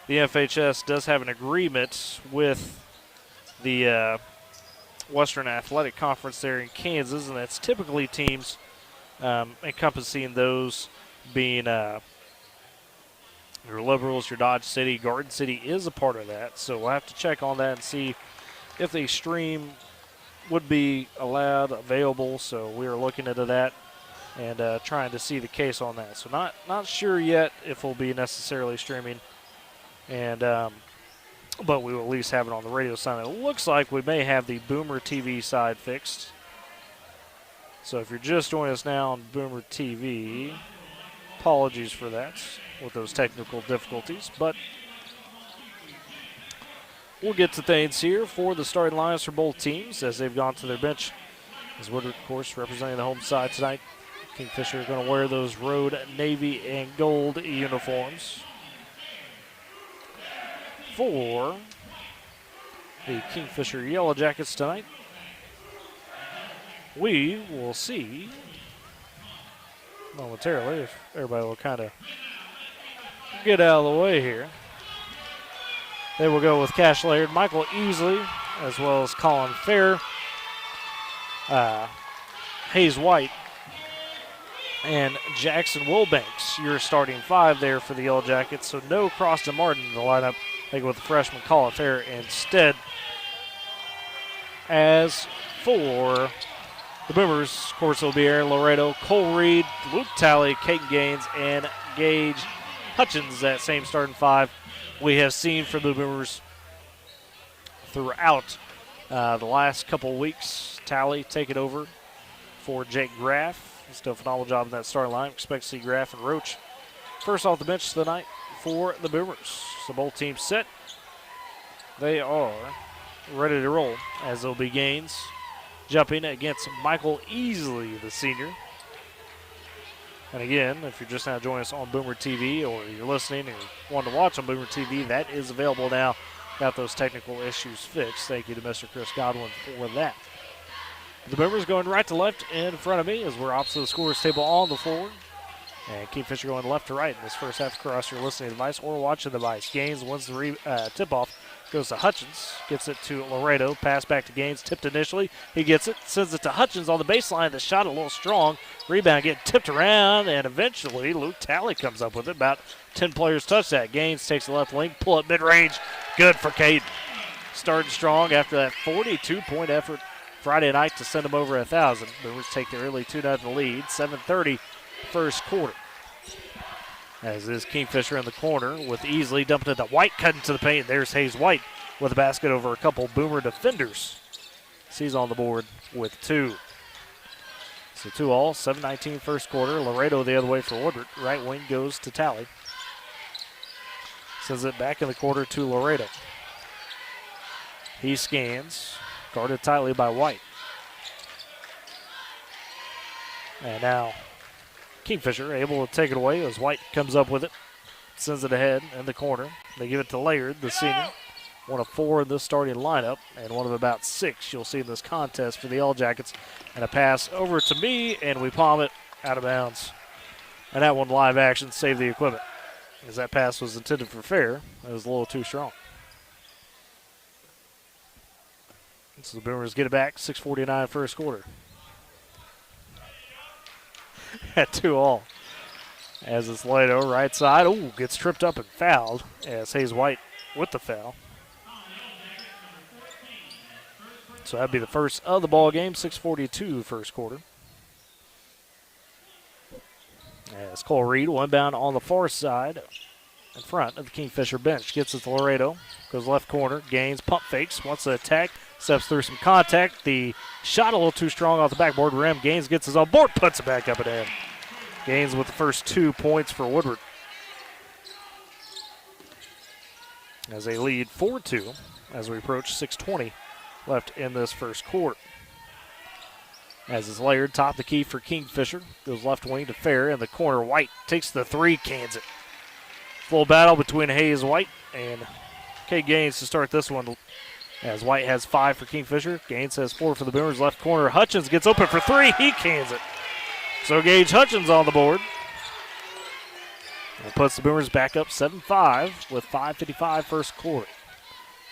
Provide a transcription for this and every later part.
the FHS does have an agreement with the Western Athletic Conference there in Kansas, and that's typically teams encompassing those being your Liberals, your Dodge City. Garden City is a part of that, so we'll have to check on that and see if the stream would be allowed, available. So we are looking into that and trying to see the case on that. So not sure yet if we'll be necessarily streaming, and but we will at least have it on the radio side. It looks like we may have the Boomer TV side fixed. So if you're just joining us now on Boomer TV, apologies for that with those technical difficulties, but we'll get to things here for the starting lineups for both teams as they've gone to their bench. As Woodward, of course, representing the home side tonight. Kingfisher are going to wear those road navy and gold uniforms. For the Kingfisher Yellow Jackets tonight, we will see momentarily if everybody will kind of get out of the way here. They will go with Cash Laird, Michael Easley, as well as Colin Fair, Hayes White, and Jackson Wilbanks. Your starting five there for the Yellow Jackets. So no Croston Martin in the lineup. They go with the freshman Colin Fair instead. As for the Boomers, of course, it'll be Aaron Laredo, Cole Reed, Luke Talley, Caden Gaines, and Gage Hutchins, that same starting five we have seen from the Boomers throughout the last couple weeks. Talley taking over for Jake Graff. He's done a phenomenal job in that starting line. Expect to see Graff and Roach first off the bench tonight for the Boomers. So both teams set. They are ready to roll as they'll be Gaines jumping against Michael Easley, the senior. And again, if you're just now joining us on Boomer TV or you're listening and want to watch on Boomer TV, that is available now. Got those technical issues fixed. Thank you to Mr. Chris Godwin for that. The Boomers going right to left in front of me as we're opposite the scorers table on the floor. And Kingfisher going left to right in this first half across your listening device or watching device. Gaines wins the tip-off. Goes to Hutchins, gets it to Laredo, pass back to Gaines, tipped initially. He gets it, sends it to Hutchins on the baseline. The shot a little strong. Rebound getting tipped around, and eventually Luke Talley comes up with it. About 10 players touch that. Gaines takes the left wing, pull up mid-range. Good for Caden. Starting strong after that 42-point effort Friday night to send them over 1,000. Boomers take the early 2-0 lead, 7:30 first quarter. As is Kingfisher in the corner with Easley dumping it to White, cutting to the paint. There's Hayes White with a basket over a couple Boomer defenders. He's on the board with two. So 2-all, 7:19 first quarter. Laredo the other way for Woodward. Right wing goes to Talley. Sends it back in the quarter to Laredo. He scans, guarded tightly by White. And now Kingfisher able to take it away as White comes up with it. Sends it ahead in the corner. They give it to Laird, the senior. One of four in this starting lineup, and one of about six you'll see in this contest for the Yellow Jackets. And a pass over to me, and we palm it out of bounds. And that one live action saved the equipment. As that pass was intended for Fair, it was a little too strong. So the Boomers get it back, 6:49 first quarter. At 2-all. As it's Laredo, right side. Ooh, gets tripped up and fouled as Hayes White with the foul. So that'd be the first of the ball game, 6:42 first quarter. As Cole Reed will inbound on the far side in front of the Kingfisher bench. Gets it to Laredo. Goes left corner. Gaines, pump fakes, wants to attack. Steps through some contact. The shot a little too strong off the backboard rim. Gaines gets his own board, puts it back up and in. Gaines with the first 2 points for Woodward. As they lead 4-2 as we approach 6:20 left in this first quarter. As is Laird, top the key for Kingfisher. Goes left wing to Fair in the corner. White takes the three, cans it. Full battle between Hayes White and K. Gaines to start this one. As White has 5 for Kingfisher. Gaines has 4 for the Boomers. Left corner, Hutchins gets open for 3. He cans it. So Gage Hutchins on the board. It puts the Boomers back up 7-5 with 5:55 first quarter.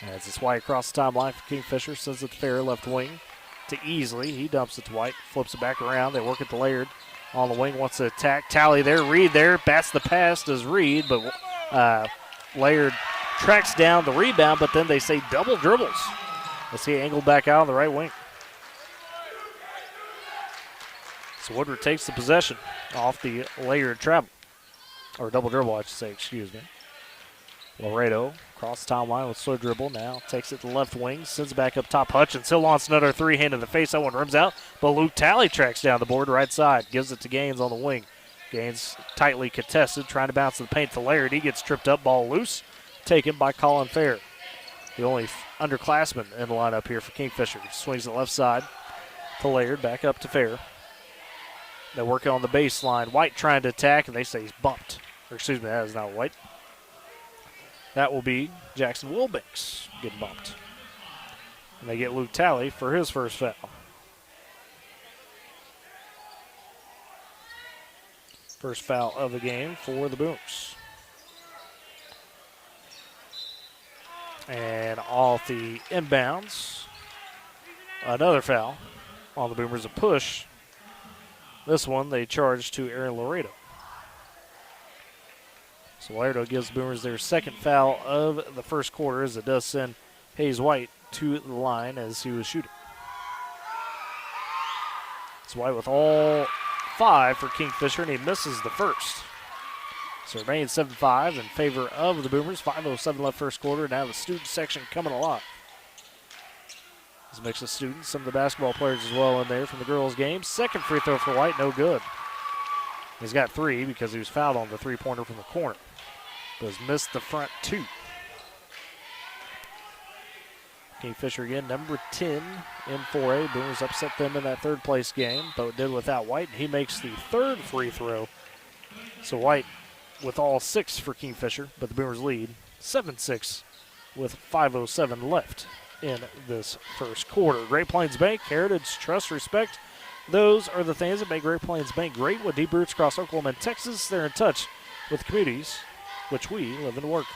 As it's White across the timeline for Kingfisher, sends it to Fair, left wing to Easley. He dumps it to White, flips it back around. They work it to Laird on the wing, wants to attack. Tally there, Reed there, bats the pass, does Reed, but Laird tracks down the rebound, but then they say double dribbles. Let's see it angled back out on the right wing. So Woodward takes the possession off the Laird travel. Or double dribble, I should say, excuse me. Laredo across the timeline with slow dribble. Now takes it to the left wing, sends it back up top. Hutchins still wants another three-hand in the face. That one rims out, but Luke Talley tracks down the board right side. Gives it to Gaines on the wing. Gaines tightly contested, trying to bounce the paint to Laird. He gets tripped up, ball loose, taken by Colin Fair. The only underclassman in the lineup here for Kingfisher. Swings the left side to Laird, back up to Fair. They're working on the baseline. White trying to attack, and they say he's bumped. Or excuse me, that is not White. That will be Jackson Wilbanks getting bumped. And they get Luke Talley for his first foul. First foul of the game for the Boomers. And off the inbounds, another foul on the Boomers, a push. This one they charge to Aaron Laredo. So Laredo gives the Boomers their second foul of the first quarter, as it does send Hayes White to the line as he was shooting. It's White with all 5 for Kingfisher, and he misses the first. So it remains 7-5 in favor of the Boomers. 5:07 left first quarter. Now the student section coming alive. There's a mix of students, some of the basketball players as well in there from the girls' game. Second free throw for White, no good. He's got 3 because he was fouled on the three-pointer from the corner. But has missed the front 2. Kingfisher again, number 10 in 4A. Boomers upset them in that third-place game, but did without White. He makes the third free throw. So White with all 6 for Kingfisher, but the Boomers lead 7-6 with 5:07 left in this first quarter. Great Plains Bank, heritage, trust, respect. Those are the things that make Great Plains Bank great. With deep roots across Oklahoma and Texas, they're in touch with communities which we live and work.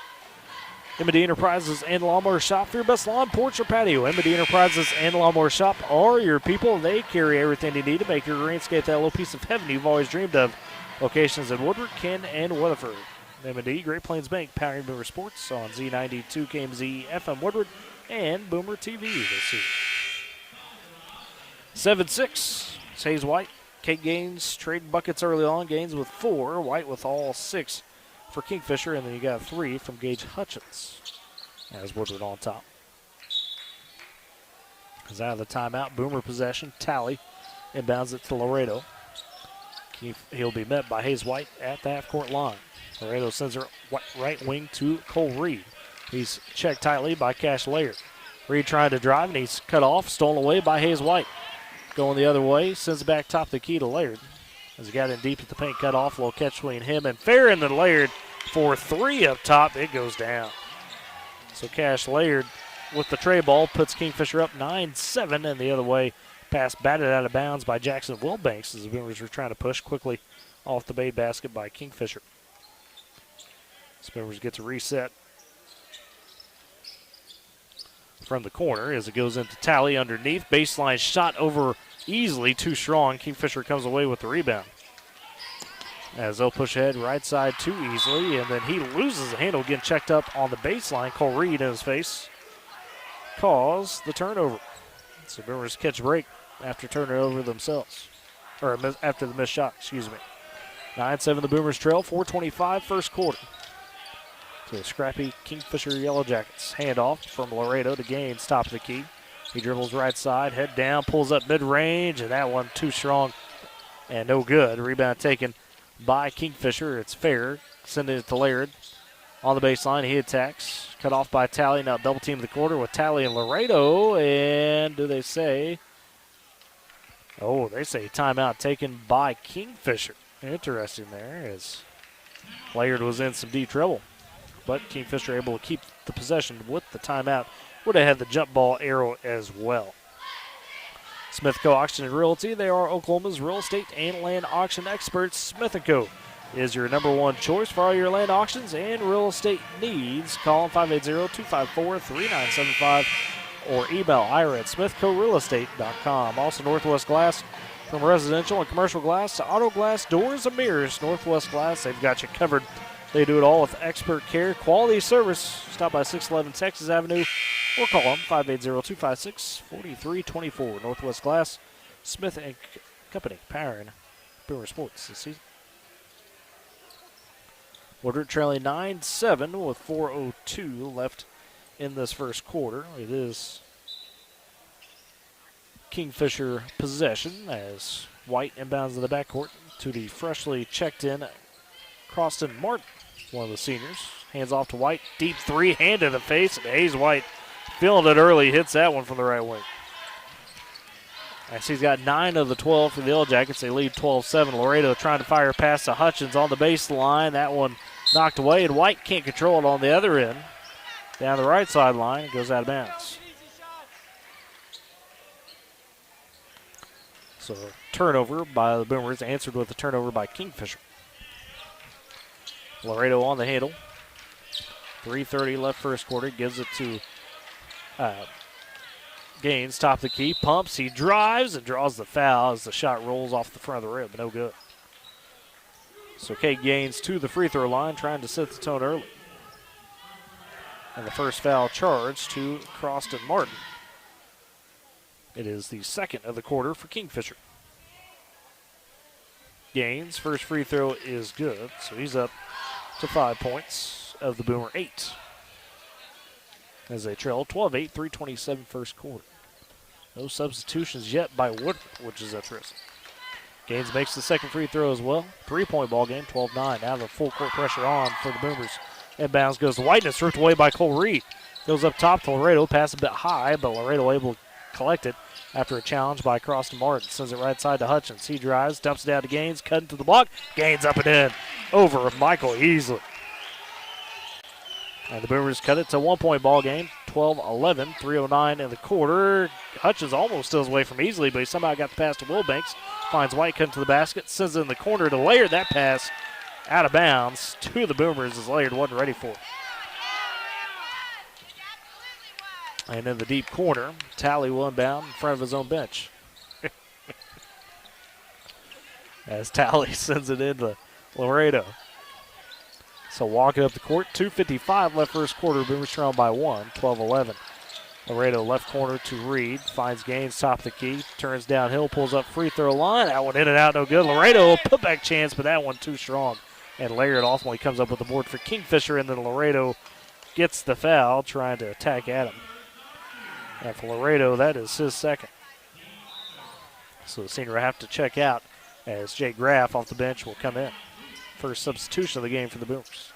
M&D Enterprises and Lawnmower Shop for your best lawn, porch, or patio. M&D Enterprises and Lawnmower Shop are your people. They carry everything you need to make your greenscape that little piece of heaven you've always dreamed of. Locations in Woodward, Ken, and Weatherford. M&D, Great Plains Bank, powering Boomer Sports on Z92 KMZ FM Woodward and Boomer TV this season. 7-6. It's Hayes White. Kate Gaines trading buckets early on. Gaines with 4. White with all 6 for Kingfisher. And then you got 3 from Gage Hutchins as Woodward on top. Is out of the timeout. Boomer possession. Tally inbounds it to Laredo. He'll be met by Hayes White at the half-court line. Laredo sends her right wing to Cole Reed. He's checked tightly by Cash Laird. Reed trying to drive, and he's cut off, stolen away by Hayes White. Going the other way, sends it back top of the key to Laird. As he got in deep at the paint, cut off, a little catch between him and Fair, and then Laird for 3 up top. It goes down. So Cash Laird with the tray ball puts Kingfisher up 9-7, and the other way, pass batted out of bounds by Jackson Wilbanks as the Boomers were trying to push quickly off the bait basket by Kingfisher. The Boomers get to reset from the corner as it goes into Tally underneath. Baseline shot over easily, too strong. Kingfisher comes away with the rebound. As they'll push ahead right side too easily, and then he loses the handle, getting checked up on the baseline. Cole Reed in his face calls the turnover. So Boomers catch a break after turning it over themselves. Or after the missed shot, excuse me. 9-7 the Boomers trail, 4:25 first quarter. To the scrappy Kingfisher Yellow Jackets. Handoff from Laredo to Gaines, top of the key. He dribbles right side, head down, pulls up mid-range, and that one too strong and no good. Rebound taken by Kingfisher. It's Fair, sending it to Laird. On the baseline, he attacks. Cut off by Tally. Now double team the quarter with Tally and Laredo. And do they say? Oh, they say timeout taken by Kingfisher. Interesting there, as Laird was in some deep trouble. But Kingfisher able to keep the possession with the timeout. Would have had the jump ball arrow as well. Smith Co. Auction and Realty. They are Oklahoma's real estate and land auction experts. Smith & Co. is your #1 choice for all your land auctions and real estate needs. Call them 580-254-3975 or email Ira at smithcorealestate.com. Also, Northwest Glass, from residential and commercial glass to auto glass, doors, and mirrors. Northwest Glass, they've got you covered. They do it all with expert care, quality service. Stop by 611 Texas Avenue or call them 580-256-4324. Northwest Glass, Smith and Company, powering Boomer Sports this season. Woodward trailing 9-7 with 4:02 left in this first quarter. It is Kingfisher possession as White inbounds in the backcourt to the freshly checked in Croston Martin, one of the seniors. Hands off to White. Deep three, hand in the face, and Hayes White feeling it early, hits that one from the right wing. As he's got 9 of the 12 for the Yellow Jackets. They lead 12-7. Laredo trying to fire past to Hutchins on the baseline. That one knocked away, and White can't control it on the other end. Down the right sideline, it goes out of bounds. So turnover by the Boomers, answered with a turnover by Kingfisher. Laredo on the handle. 3:30 left first quarter, gives it to Gaines, top of the key, pumps, he drives and draws the foul as the shot rolls off the front of the rim, no good. So Kate Gaines to the free throw line, trying to set the tone early. And the first foul charge to Croston Martin. It is the second of the quarter for Kingfisher. Gaines, first free throw is good, so he's up to 5 points of the Boomer 8. As they trail 12-8, 3:27 first quarter. No substitutions yet by Woodward, which is interesting. Gaines makes the second free throw as well. 3-point ball game, 12-9. Now the full court pressure on for the Boomers. Inbounds goes to White, and it's ripped away by Cole Reed. Goes up top to Laredo, pass a bit high, but Laredo able to collect it after a challenge by Croston Martin. Sends it right side to Hutchins. He drives, dumps it down to Gaines, cutting to the block. Gaines up and in over Michael Easley. And the Boomers cut it to 1-point ball game, 12-11, 3:09 in the quarter. Hutchins almost steals away from Easley, but he somehow got the pass to Wilbanks. Finds White cutting to the basket, sends it in the corner to Laird. That pass out of bounds to the Boomers as Laird wasn't ready for it. And in the deep corner, Talley will inbound in front of his own bench. As Talley sends it into Laredo. So walking up the court, 2:55 left first quarter. Boomers trailing by 1, 12-11. Laredo left corner to Reed. Finds Gaines top of the key. Turns downhill, pulls up free throw line. That one in and out, no good. Laredo, putback chance, but that one too strong. And Laird ultimately comes up with the board for Kingfisher, and then Laredo gets the foul, trying to attack Adam. And for Laredo, that is his second. So the senior will have to check out as Jay Graff off the bench will come in. First substitution of the game for the Boomers.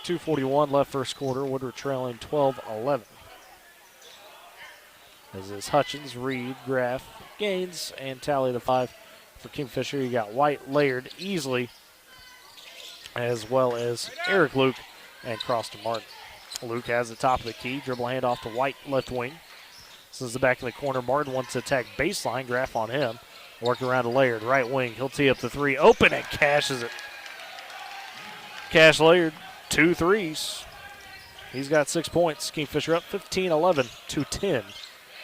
2:41 left first quarter. Woodward trailing 12-11. As is Hutchins, Reed, Graff, Gaines, and Talley the 5 for Kingfisher. You got White, Laird, Easley, as well as Eric Luke and Croston Martin. Luke has the top of the key. Dribble handoff to White, left wing. Sends it back in the corner. Martin wants to attack baseline. Graff on him. Work around to Laird, right wing. He'll tee up the three. Open and cashes it. Cash Laird, 2 threes. He's got 6 points. Kingfisher up 15-11, 2:10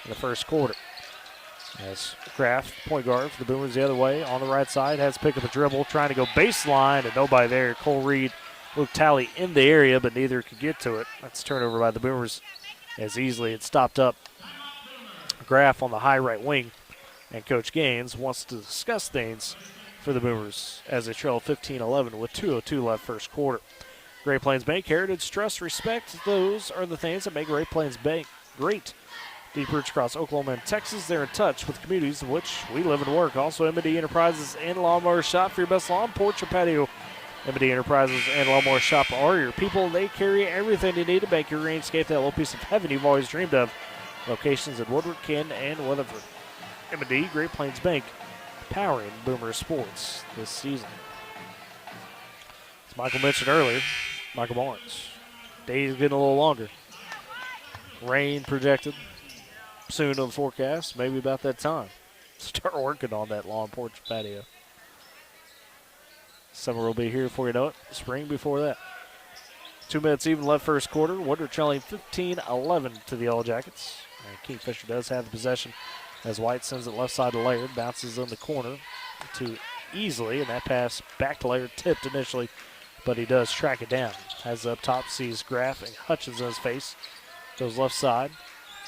in the first quarter. As Graff, point guard for the Boomers the other way, on the right side, has to pick up a dribble, trying to go baseline, and nobody there. Cole Reed, Luke Talley in the area, but neither could get to it. That's turnover by the Boomers as easily it stopped up Graff on the high right wing. And Coach Gaines wants to discuss things for the Boomers as they trail 15-11 with 2:02 left first quarter. Great Plains Bank, heritage, trust, respect, those are the things that make Great Plains Bank great. Deep roots across Oklahoma and Texas, they're in touch with the communities in which we live and work. Also, M&D Enterprises and Lawnmower Shop for your best lawn, porch, or patio. M&D Enterprises and Lawnmower Shop are your people. They carry everything you need to make your greenscape that little piece of heaven you've always dreamed of. Locations in Woodward, Canton, and Weatherford. M&D, Great Plains Bank, powering Boomer Sports this season. As Michael mentioned earlier, Michael Barnes. Days getting a little longer. Rain projected soon on the forecast, maybe about that time. Start working on that lawn porch patio. Summer will be here before you know it. Spring before that. 2 minutes even left first quarter. Woodward trailing 15-11 to the Yellow Jackets. And Kingfisher does have the possession as White sends it left side to Laird. Bounces in the corner too easily, and that pass back to Laird, tipped initially, but he does track it down. Has it up top, sees Graff and Hutchins in his face. Goes left side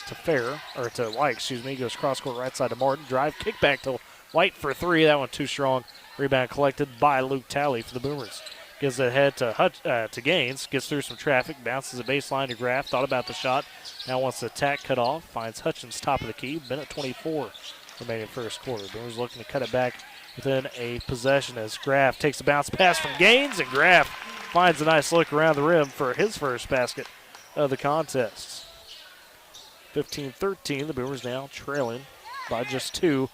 to White, excuse me. Goes cross court right side to Martin. Drive, kick back to White for three. That one too strong. Rebound collected by Luke Talley for the Boomers. Gives it ahead to Gaines. Gets through some traffic. Bounces the baseline to Graff. Thought about the shot. Now wants the attack cut off. Finds Hutchins top of the key. Minute 24 remaining first quarter. Boomers looking to cut it back within a possession as Graff takes a bounce pass from Gaines. And Graff finds a nice look around the rim for his first basket of the contest. 15-13. The Boomers now trailing by just two.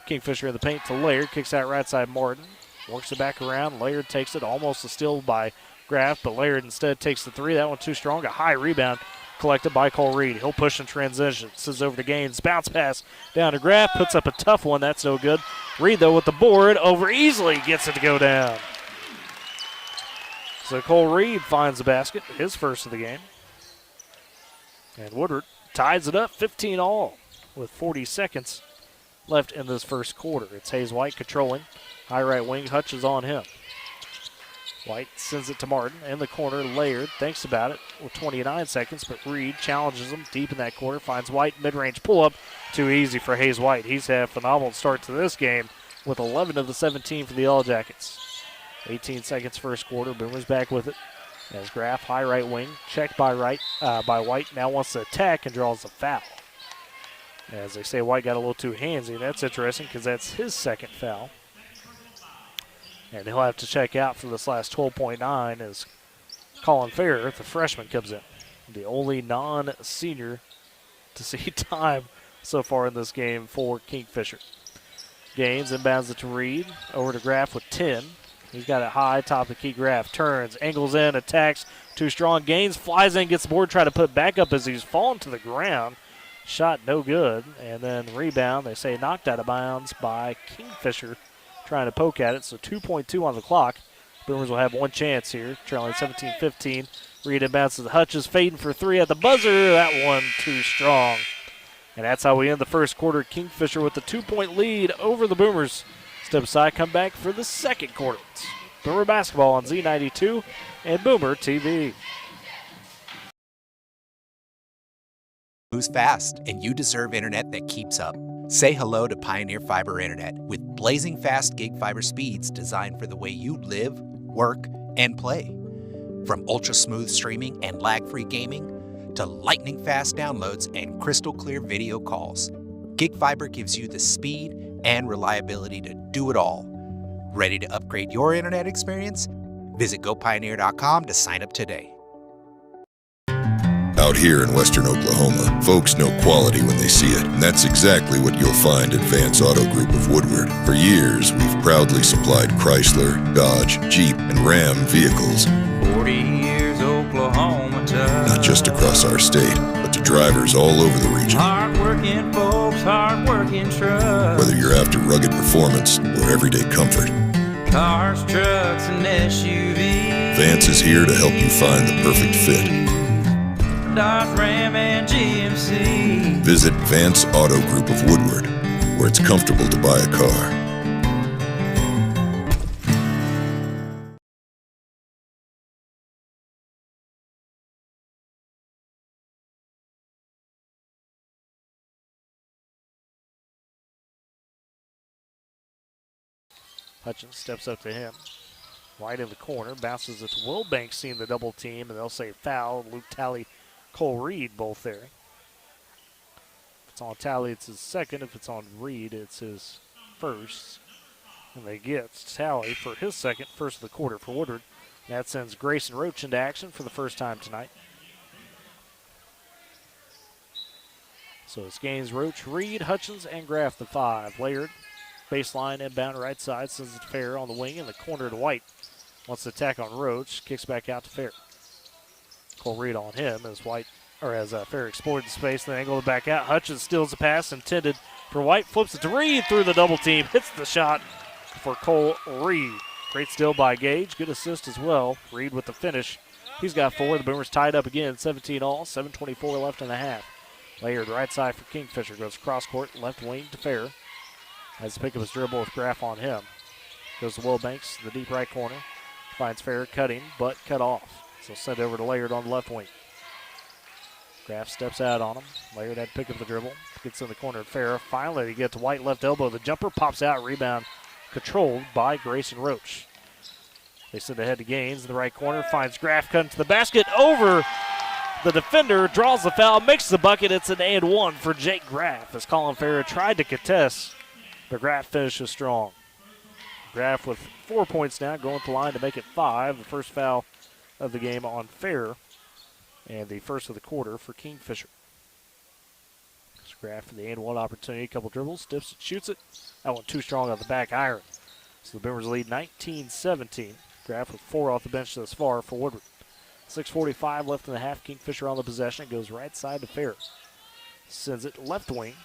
Kingfisher in the paint to Laird. Kicks out right side Martin. Works it back around. Laird takes it. Almost a steal by Graff, but Laird instead takes the three. That one too strong. A high rebound collected by Cole Reed. He'll push in transition. Sends over to Gaines. Bounce pass down to Graff. Puts up a tough one. That's no good. Reed, though, with the board. Over easily. Gets it to go down. So Cole Reed finds the basket. His first of the game. And Woodward ties it up 15-all with 40 seconds left in this first quarter. It's Hayes White controlling. High right wing, Hutch is on him. White sends it to Martin. In the corner, Laird thinks about it with 29 seconds, but Reed challenges him deep in that corner. Finds White, mid-range pull-up. Too easy for Hayes White. He's had a phenomenal start to this game with 11 of the 17 for the All Jackets. 18 seconds first quarter. Boomers back with it. As Graff, high right wing, checked by White. Now wants to attack and draws the foul. As they say, White got a little too handsy. That's interesting because that's his second foul. And he'll have to check out for this last 12.9 as Colin Farrer, the freshman, comes in. The only non-senior to see time so far in this game for Kingfisher. Gaines inbounds it to Reed. Over to Graff with 10. He's got it high, top of the key. Graff turns, angles in, attacks. Too strong. Gaines flies in, gets the board, try to put back up as he's fallen to the ground. Shot no good. And then rebound, they say knocked out of bounds by Kingfisher. Trying to poke at it, so 2.2 on the clock. Boomers will have one chance here, trailing 17-15. Reed inbounds to Hutchins, fading for three at the buzzer. That one too strong. And that's how we end the first quarter. Kingfisher with the 2-point lead over the Boomers. Step aside, come back for the second quarter. It's Boomer basketball on Z92 and Boomer TV. Who's fast, and you deserve internet that keeps up. Say hello to Pioneer Fiber Internet with blazing fast gig fiber speeds designed for the way you live, work, and play. From ultra-smooth streaming and lag-free gaming to lightning-fast downloads and crystal-clear video calls, Gig Fiber gives you the speed and reliability to do it all. Ready to upgrade your internet experience? Visit GoPioneer.com to sign up today. Out here in western Oklahoma, folks know quality when they see it, and that's exactly what you'll find at Vance Auto Group of Woodward. For years, we've proudly supplied Chrysler, Dodge, Jeep, and Ram vehicles. 40 years Oklahoma tough. Not just across our state, but to drivers all over the region. Hard-working folks, hard-working trucks. Whether you're after rugged performance or everyday comfort, Cars, trucks, and SUVs. Vance is here to help you find the perfect fit. Dodge, Ram, and GMC. Visit Vance Auto Group of Woodward, where it's comfortable to buy a car. Hutchins steps up to him. Right in the corner, bounces it to Wilbanks, seeing the double team, and they'll say foul. Luke Talley, Cole Reed both there. If it's on Talley, it's his second. If it's on Reed, it's his first. And they get Talley for his second, first of the quarter for Woodward. That sends Grayson Roach into action for the first time tonight. So it's Gaines, Roach, Reed, Hutchins, and Graff the five. Laird, baseline, inbound right side, sends it to Fair on the wing in the corner to White. Wants to attack on Roach, kicks back out to Fair. Cole Reed on him as Fair explored the space, then angled it back out. Hutchins steals the pass intended for White, flips it to Reed through the double team, hits the shot for Cole Reed. Great steal by Gage. Good assist as well. Reed with the finish. He's got 4. The Boomers tied up again, 17 all, 7:24 left in the half. Layered right side for Kingfisher. Goes cross court, left wing to Fair. Has to pick up his dribble with Graff on him. Goes to Wilbanks, the deep right corner. Finds Fair cutting, but cut off. So send over to Layered on the left wing. Graff steps out on him. Layered had to pick up the dribble. Gets in the corner of Fair. Finally, he gets to White left elbow. The jumper pops out. Rebound controlled by Grayson Roach. They send ahead to Gaines in the right corner. Finds Graff cutting to the basket. Over the defender. Draws the foul. Makes the bucket. It's an and one for Jake Graff as Colin Fair tried to contest. But Graff finishes strong. Graff with 4 points now. Going to the line to make it 5. The first foul of the game on Fair. And the first of the quarter for Kingfisher. Graff for the and one opportunity. A couple dribbles. Dips it. Shoots it. That one too strong on the back iron. So the Boomers lead 19-17. Graff with 4 off the bench thus far for Woodward. 6:45 left in the half. Kingfisher on the possession. It goes right side to Fair. Sends it left wing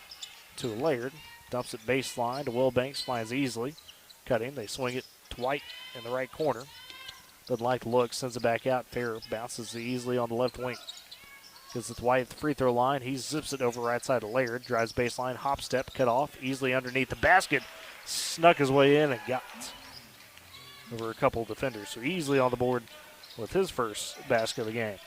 to Laird. Dumps it baseline to Wilbanks. Finds easily. Cutting. They swing it to White in the right corner. Doesn't like the look. Sends it back out. Fair bounces easily on the left wing. Gives it to White at the free throw line. He zips it over right side to Laird. Drives baseline. Hop step. Cut off. Easily underneath the basket. Snuck his way in and got over a couple of defenders. So easily on the board with his first basket of the game.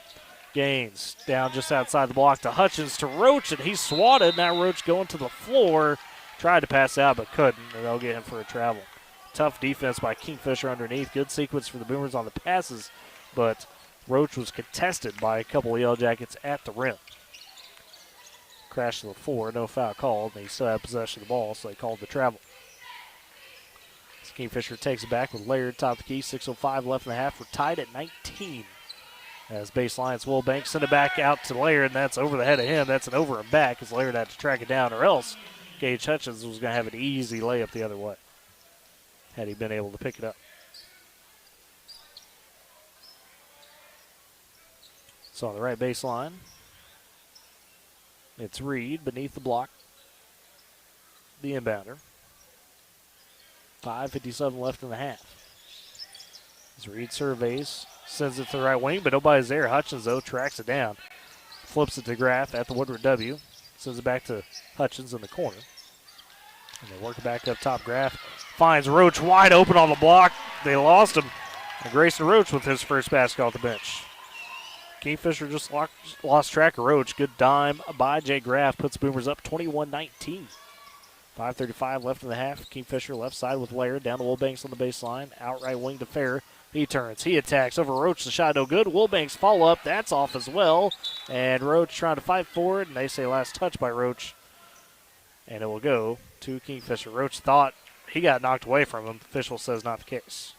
Gaines down just outside the block to Hutchins to Roach, and he's swatted. Now Roach going to the floor. Tried to pass out but couldn't, and they'll get him for a travel. Tough defense by Kingfisher underneath. Good sequence for the Boomers on the passes, but Roach was contested by a couple of Yellow Jackets at the rim. Crash to the floor, no foul called, and he still had possession of the ball, so they called the travel. Kingfisher takes it back with Laird top of the key. 6:05 left in the half. We're tied at 19. As baseline, it's Wilbanks. Send it back out to Laird, and that's over the head of him. That's an over and back as Laird had to track it down, or else Gage Hutchins was going to have an easy layup the other way had he been able to pick it up. So on the right baseline, it's Reed beneath the block, the inbounder. 5:57 left in the half. As Reed surveys, sends it to the right wing, but nobody's there. Hutchins, though, tracks it down. Flips it to Graff at the Woodward W. Sends it back to Hutchins in the corner. And they work it back up top. Graff finds Roach wide open on the block. They lost him. And Grayson Roach with his first basket off the bench. Kingfisher just lost track of Roach. Good dime by Jay Graff. Puts Boomers up 21-19. 5:35 left in the half. Kingfisher left side with Laird. Down to Wilbanks on the baseline. Out right wing to Fair. He turns. He attacks over Roach. The shot no good. Wilbanks follow up. That's off as well. And Roach trying to fight for it. And they say last touch by Roach. And it will go to Kingfisher. Roach thought he got knocked away from him. The official says not the case.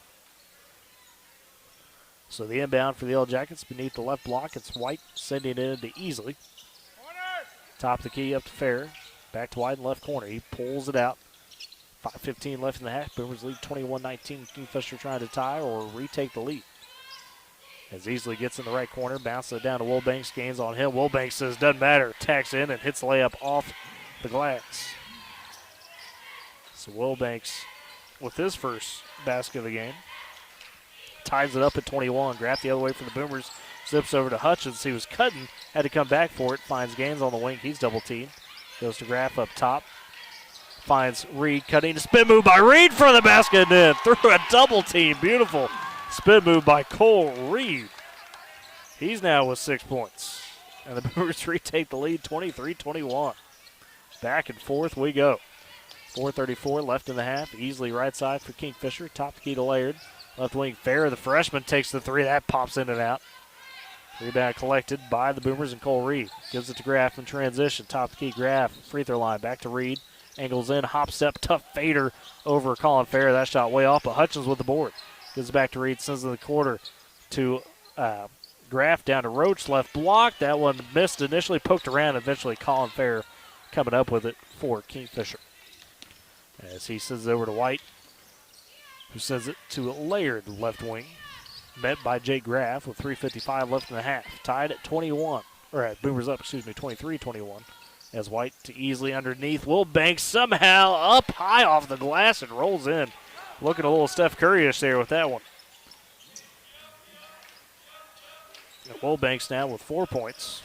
So the inbound for the Yellow Jackets beneath the left block. It's White sending it into Easley. Top of the key up to Fair. Back to White in the left corner. He pulls it out. 5:15 left in the half. Boomers lead 21-19. Kingfisher trying to tie or retake the lead. As Easley gets in the right corner, bounces it down to Wilbanks. Gains on him. Wilbanks says doesn't matter. Tacks in and hits the layup off the glass. So Wilbanks with his first basket of the game. Ties it up at 21. Graff the other way for the Boomers. Zips over to Hutchins. He was cutting. Had to come back for it. Finds Gaines on the wing. He's double teamed. Goes to Graff up top. Finds Reed cutting. A spin move by Reed for the basket and in. Through a double team. Beautiful spin move by Cole Reed. He's now with 6 points. And the Boomers retake the lead 23-21. Back and forth we go. 4:34 left in the half. Easily right side for Kingfisher. Top key to Laird. Left wing Fair. The freshman takes the three. That pops in and out. Rebound collected by the Boomers and Cole Reed. Gives it to Graff in transition. Top key Graff. Free throw line. Back to Reed. Angles in. Hop step. Tough fader over Colin Fair. That shot way off, but Hutchins with the board. Gives it back to Reed. Sends it in the quarter to Graff down to Roach. Left block. That one missed initially. Poked around. Eventually Colin Fair coming up with it for Kingfisher. As he sends it over to White, who sends it to Laird, left wing. Met by Jake Graff with 3:55 left in the half. Tied at 21. Or at Boomers up, 23-21. As White to Easley underneath. Wilbanks somehow up high off the glass and rolls in. Looking a little Steph Curry-ish there with that one. And Wilbanks now with 4 points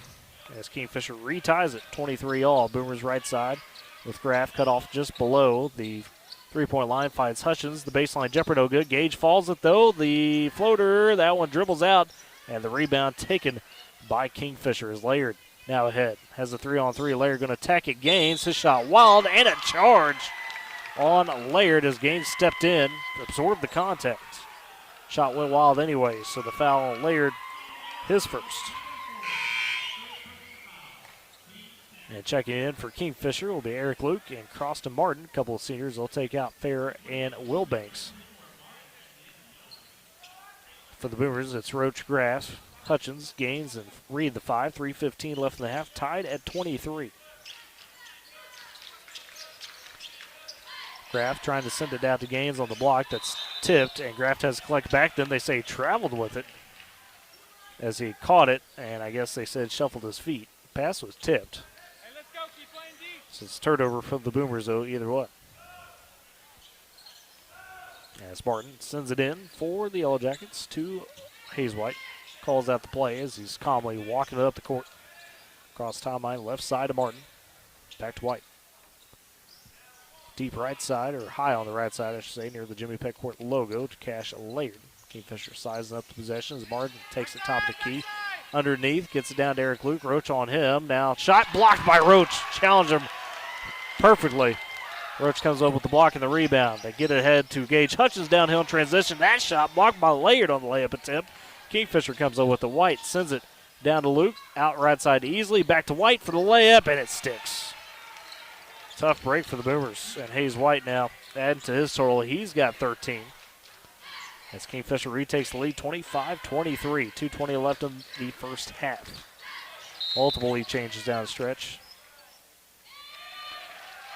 as Kingfisher reties it 23-all. Boomers right side with Graff cut off just below the three-point line. Finds Hutchins. The baseline jumper no good. Gage falls it though. The floater, that one dribbles out. And the rebound taken by Kingfisher as Laird now ahead. Has a 3-on-3. Laird going to attack it. Gaines. His shot wild and a charge on Laird as Gaines stepped in, absorbed the contact. Shot went wild anyway, so the foul on Laird, his first. And checking in for Kingfisher will be Eric Luke and Croston Martin. A couple of seniors will take out Fair and Wilbanks. For the Boomers, it's Roach, Graff, Hutchins, Gaines, and Reed the 5. 3:15 left in the half, tied at 23. Graff trying to send it down to Gaines on the block. That's tipped, and Graff has to collect back. Then they say he traveled with it as he caught it, and I guess they said shuffled his feet. Pass was tipped. Hey, let's go. Keep playing deep. So it's turnover for the Boomers, though, either way. As Martin sends it in for the Yellow Jackets to Hayes White. Calls out the play as he's calmly walking it up the court. Across timeline, left side to Martin. Back to White. Deep right side, or high on the right side, I should say, near the Jimmy Peck Court logo to Cash Laird. Kingfisher sizing up the possession as Martin takes it top of the key. Underneath, gets it down to Eric Luke. Roach on him. Now shot blocked by Roach. Challenged him perfectly. Roach comes up with the block and the rebound. They get it ahead to Gage Hutchins downhill in transition. That shot blocked by Laird on the layup attempt. Kingfisher comes up with the White, sends it down to Luke. Out right side to Easley. Back to White for the layup, and it sticks. Tough break for the Boomers. And Hayes White now adding to his total. He's got 13. As Kingfisher retakes the lead 25-23. 2:20 left in the first half. Multiple lead changes down the stretch.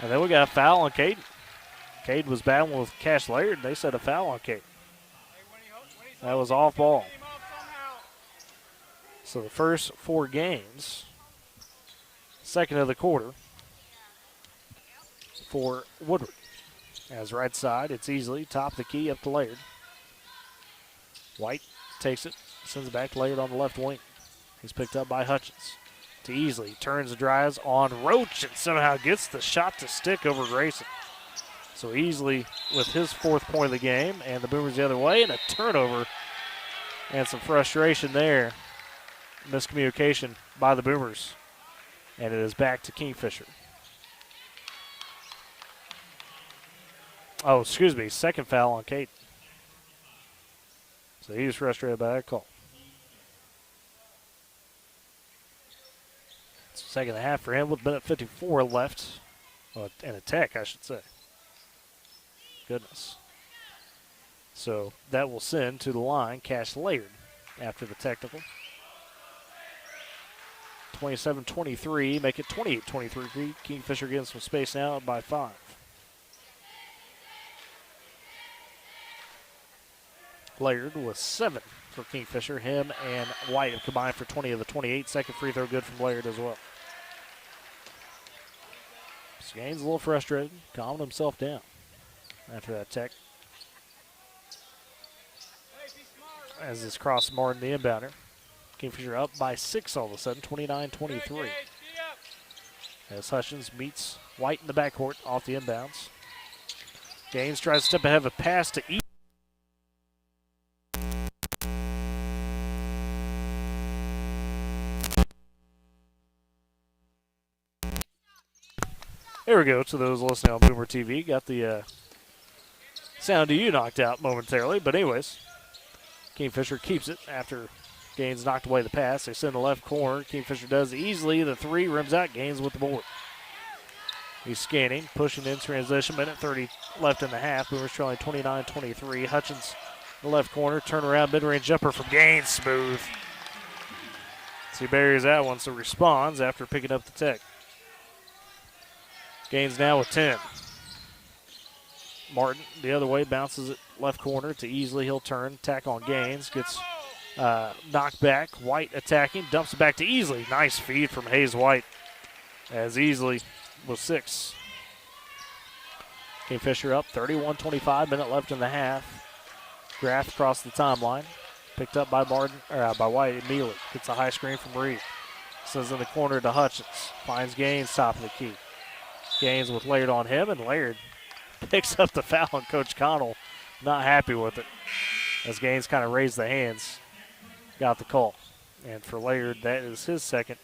And then we got a foul on Caden. Caden was battling with Cash Laird, and they said a foul on Caden. That was off ball. So the first 4 games, second of the quarter for Woodward. As right side, it's easily top of the key up to Laird. White takes it, sends it back to Laird on the left wing. He's picked up by Hutchins. To Easley, turns and drives on Roach and somehow gets the shot to stick over Grayson. So Easley with his 4th point of the game, and the Boomers the other way, and a turnover and some frustration there. Miscommunication by the Boomers, and it is back to Kingfisher. Oh, excuse me, second foul on Kate. So he was frustrated by that call. Second and a half for him with minute 54 left. And a tech, I should say. Goodness. So that will send to the line Cash Laird after the technical. 27-23, make it 28-23. Kingfisher getting some space now up by 5. Laird with 7 for Kingfisher. Him and White have combined for 20 of the 28. Second free throw good from Laird as well. Gaines a little frustrated, calming himself down after that tech. As this cross Martin, the inbounder. Kingfisher up by 6 all of a sudden, 29-23. As Hutchins meets White in the backcourt off the inbounds. Gaines tries to step ahead of a pass to East. There we go, to those listening on Boomer TV. Got the sound of you knocked out momentarily. But anyways, Kingfisher keeps it after Gaines knocked away the pass. They send the left corner. Kingfisher does easily. The 3 rims out. Gaines with the board. He's scanning, pushing in transition. Minute 30 left in the half. Boomers trailing 29-23. Hutchins in the left corner. Turnaround mid-range jumper from Gaines. Smooth. So he buries that one, so responds after picking up the tech. Gaines now with 10. Martin the other way, bounces it left corner to Easley. He'll turn, tack on Gaines, gets knocked back. White attacking, dumps it back to Easley. Nice feed from Hayes White as Easley with 6. Kingfisher up 31-25, minute left in the half. Graff across the timeline. Picked up by by White immediately. Gets a high screen from Reed. Sends in the corner to Hutchins. Finds Gaines top of the key. Gaines with Laird on him, and Laird picks up the foul, and Coach Connell not happy with it. As Gaines kind of raised the hands, got the call. And for Laird, that is his second.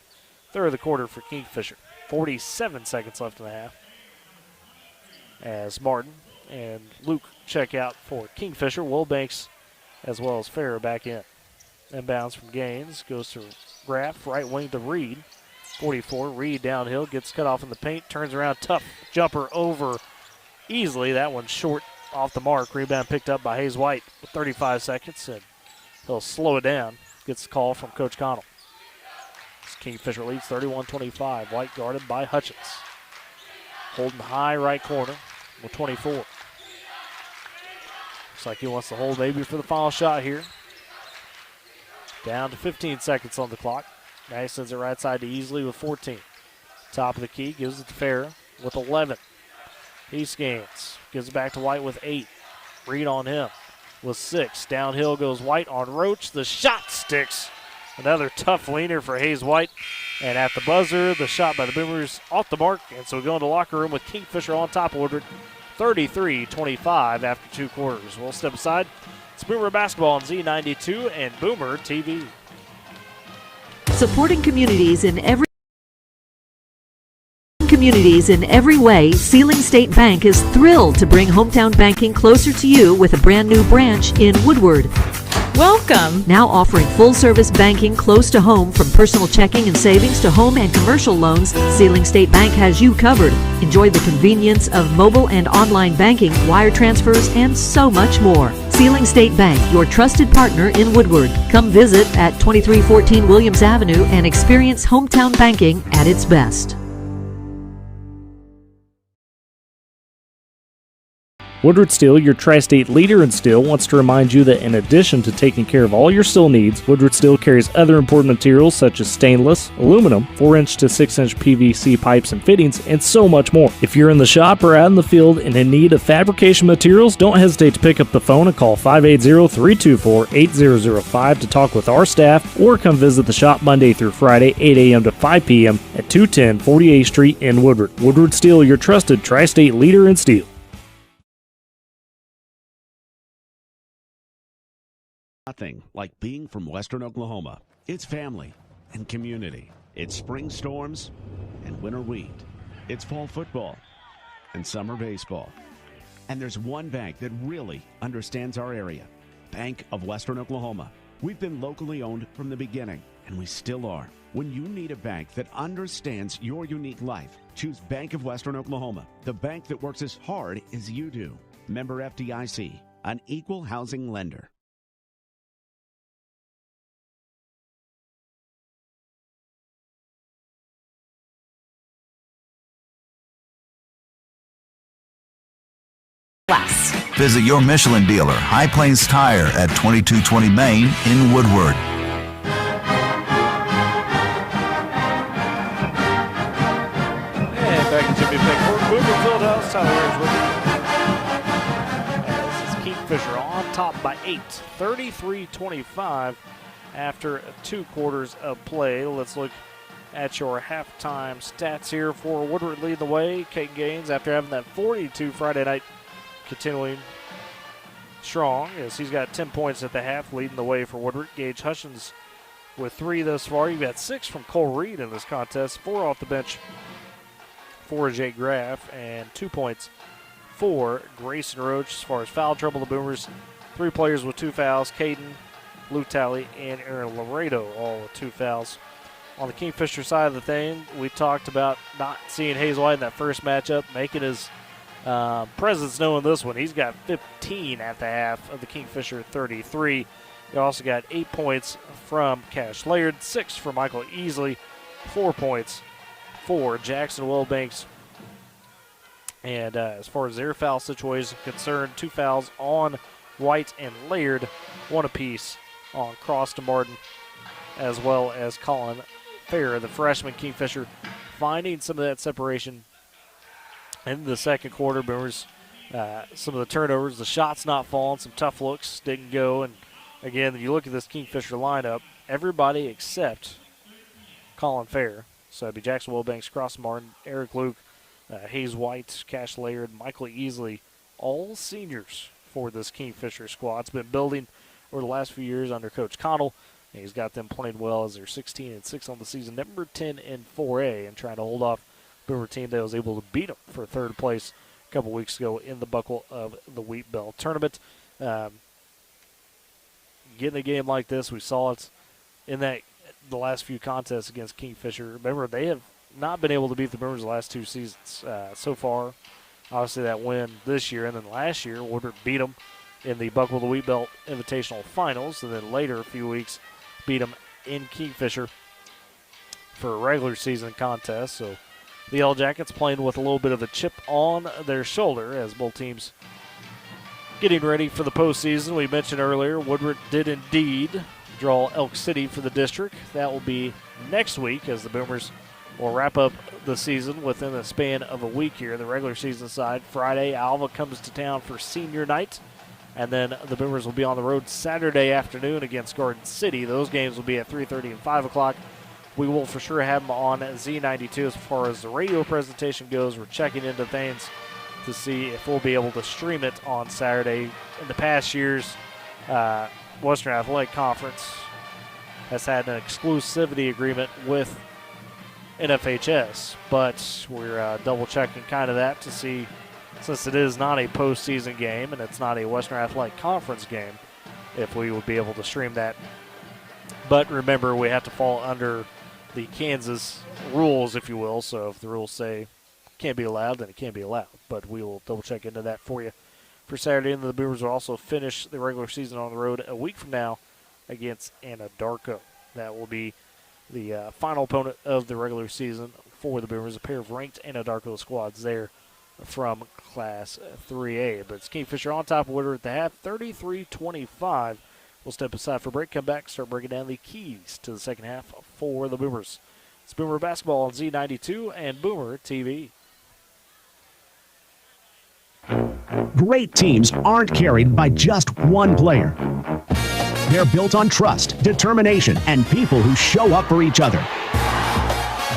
Third of the quarter for Kingfisher. 47 seconds left in the half. As Martin and Luke check out for Kingfisher. Wilbanks as well as Farrer back in. Inbounds from Gaines. Goes to Graff. Right wing to Reed. 44. Reed downhill. Gets cut off in the paint. Turns around. Tough jumper over easily. That one's short off the mark. Rebound picked up by Hayes White with 35 seconds. And he'll slow it down. Gets the call from Coach Connell. Kingfisher leads 31-25. White guarded by Hutchins. Holding high right corner with 24. Looks like he wants to hold maybe for the final shot here. Down to 15 seconds on the clock. Now he sends it right side to Easley with 14. Top of the key, gives it to Farrer with 11. He scans, gives it back to White with 8. Reed on him with 6. Downhill goes White on Roach. The shot sticks. Another tough leaner for Hayes White. And at the buzzer, the shot by the Boomers off the mark. And so we go into the locker room with Kingfisher on top of Woodward. 33-25 after 2 quarters. We'll step aside. It's Boomer Basketball on Z92 and Boomer TV. Supporting communities in every way, Sealing State Bank is thrilled to bring hometown banking closer to you with a brand new branch in Woodward. Welcome! Now offering full-service banking close to home, from personal checking and savings to home and commercial loans, Sealing State Bank has you covered. Enjoy the convenience of mobile and online banking, wire transfers, and so much more. Sealing State Bank, your trusted partner in Woodward. Come visit at 2314 Williams Avenue and experience hometown banking at its best. Woodward Steel, your tri-state leader in steel, wants to remind you that in addition to taking care of all your steel needs, Woodward Steel carries other important materials such as stainless, aluminum, 4-inch to 6-inch PVC pipes and fittings, and so much more. If you're in the shop or out in the field and in need of fabrication materials, don't hesitate to pick up the phone and call 580-324-8005 to talk with our staff, or come visit the shop Monday through Friday, 8 a.m. to 5 p.m. at 210 48th Street in Woodward. Woodward Steel, your trusted tri-state leader in steel. Nothing like being from Western Oklahoma. It's family and community. It's spring storms and winter wheat. It's fall football and summer baseball. And there's one bank that really understands our area. Bank of Western Oklahoma. We've been locally owned from the beginning, and we still are. When you need a bank that understands your unique life, choose Bank of Western Oklahoma, the bank that works as hard as you do. Member FDIC, an equal housing lender. Visit your Michelin dealer, High Plains Tire, at 2220 Main in Woodward. And back to Jimmy Pickford. Boomer Fieldhouse. Tyler Ayers with you. This is Kingfisher on top by 8. 33-25 after 2 quarters of play. Let's look at your halftime stats here for Woodward leading the way. Kate Gaines, after having that 42 Friday night, continuing strong as he's got 10 points at the half, leading the way for Woodward. Gage Hutchins with 3 thus far. You've got 6 from Cole Reed in this contest, 4 off the bench for Jake Graff, and 2 points for Grayson Roach. As far as foul trouble, the Boomers, 3 players with 2 fouls, Caden, Luke Talley, and Aaron Laredo, all with 2 fouls. On the Kingfisher side of the thing, we talked about not seeing Hayes White in that first matchup, making his presence known in this one. He's got 15 at the half of the Kingfisher 33. You also got 8 points from Cash Laird, 6 for Michael Easley, 4 points for Jackson Wilbanks. And as far as their foul situation is concerned, 2 fouls on White and Laird, 1 apiece on Cross to Martin, as well as Colin Farrer, the freshman. Kingfisher finding some of that separation in the second quarter. Boomers some of the turnovers, the shots not falling, some tough looks didn't go. And again, you look at this Kingfisher lineup, everybody except Colin Fair. So that'd be Jackson Wilbanks, Cross Martin, Eric Luke, Hayes White, Cash Laird, Michael Easley, all seniors for this Kingfisher squad. It's been building over the last few years under Coach Connell, and he's got them playing well as they're 16-6 on the season, number 10 in 4A, and trying to hold off Boomer team that was able to beat them for third place a couple weeks ago in the Buckle of the Wheat Belt Tournament. Getting a game like this, we saw it in the last few contests against Kingfisher. Remember, they have not been able to beat the Boomers the last 2 seasons so far. Obviously, that win this year, and then last year, Woodward beat them in the Buckle of the Wheat Belt Invitational Finals, and then later, a few weeks, beat them in Kingfisher for a regular season contest. So the Yellow Jackets playing with a little bit of a chip on their shoulder as both teams getting ready for the postseason. We mentioned earlier, Woodward did indeed draw Elk City for the district. That will be next week as the Boomers will wrap up the season within the span of a week here. The regular season side, Friday, Alva comes to town for senior night. And then the Boomers will be on the road Saturday afternoon against Garden City. Those games will be at 3:30 and 5 o'clock. We will for sure have them on Z92 as far as the radio presentation goes. We're checking into things to see if we'll be able to stream it on Saturday. In the past years, Western Athletic Conference has had an exclusivity agreement with NFHS, but we're double-checking kind of that to see, since it is not a postseason game and it's not a Western Athletic Conference game, if we would be able to stream that. But remember, we have to fall under the Kansas rules, if you will, so if the rules say it can't be allowed, then it can't be allowed. But we will double-check into that for you for Saturday. And the Boomers will also finish the regular season on the road a week from now against Anadarko. That will be the final opponent of the regular season for the Boomers, a pair of ranked Anadarko squads there from Class 3A. But it's Kingfisher on top of Woodward at the half, 33-25. We'll step aside for break, come back, start breaking down the keys to the second half for the Boomers. It's Boomer Basketball on Z92 and Boomer TV. Great teams aren't carried by just one player. They're built on trust, determination, and people who show up for each other.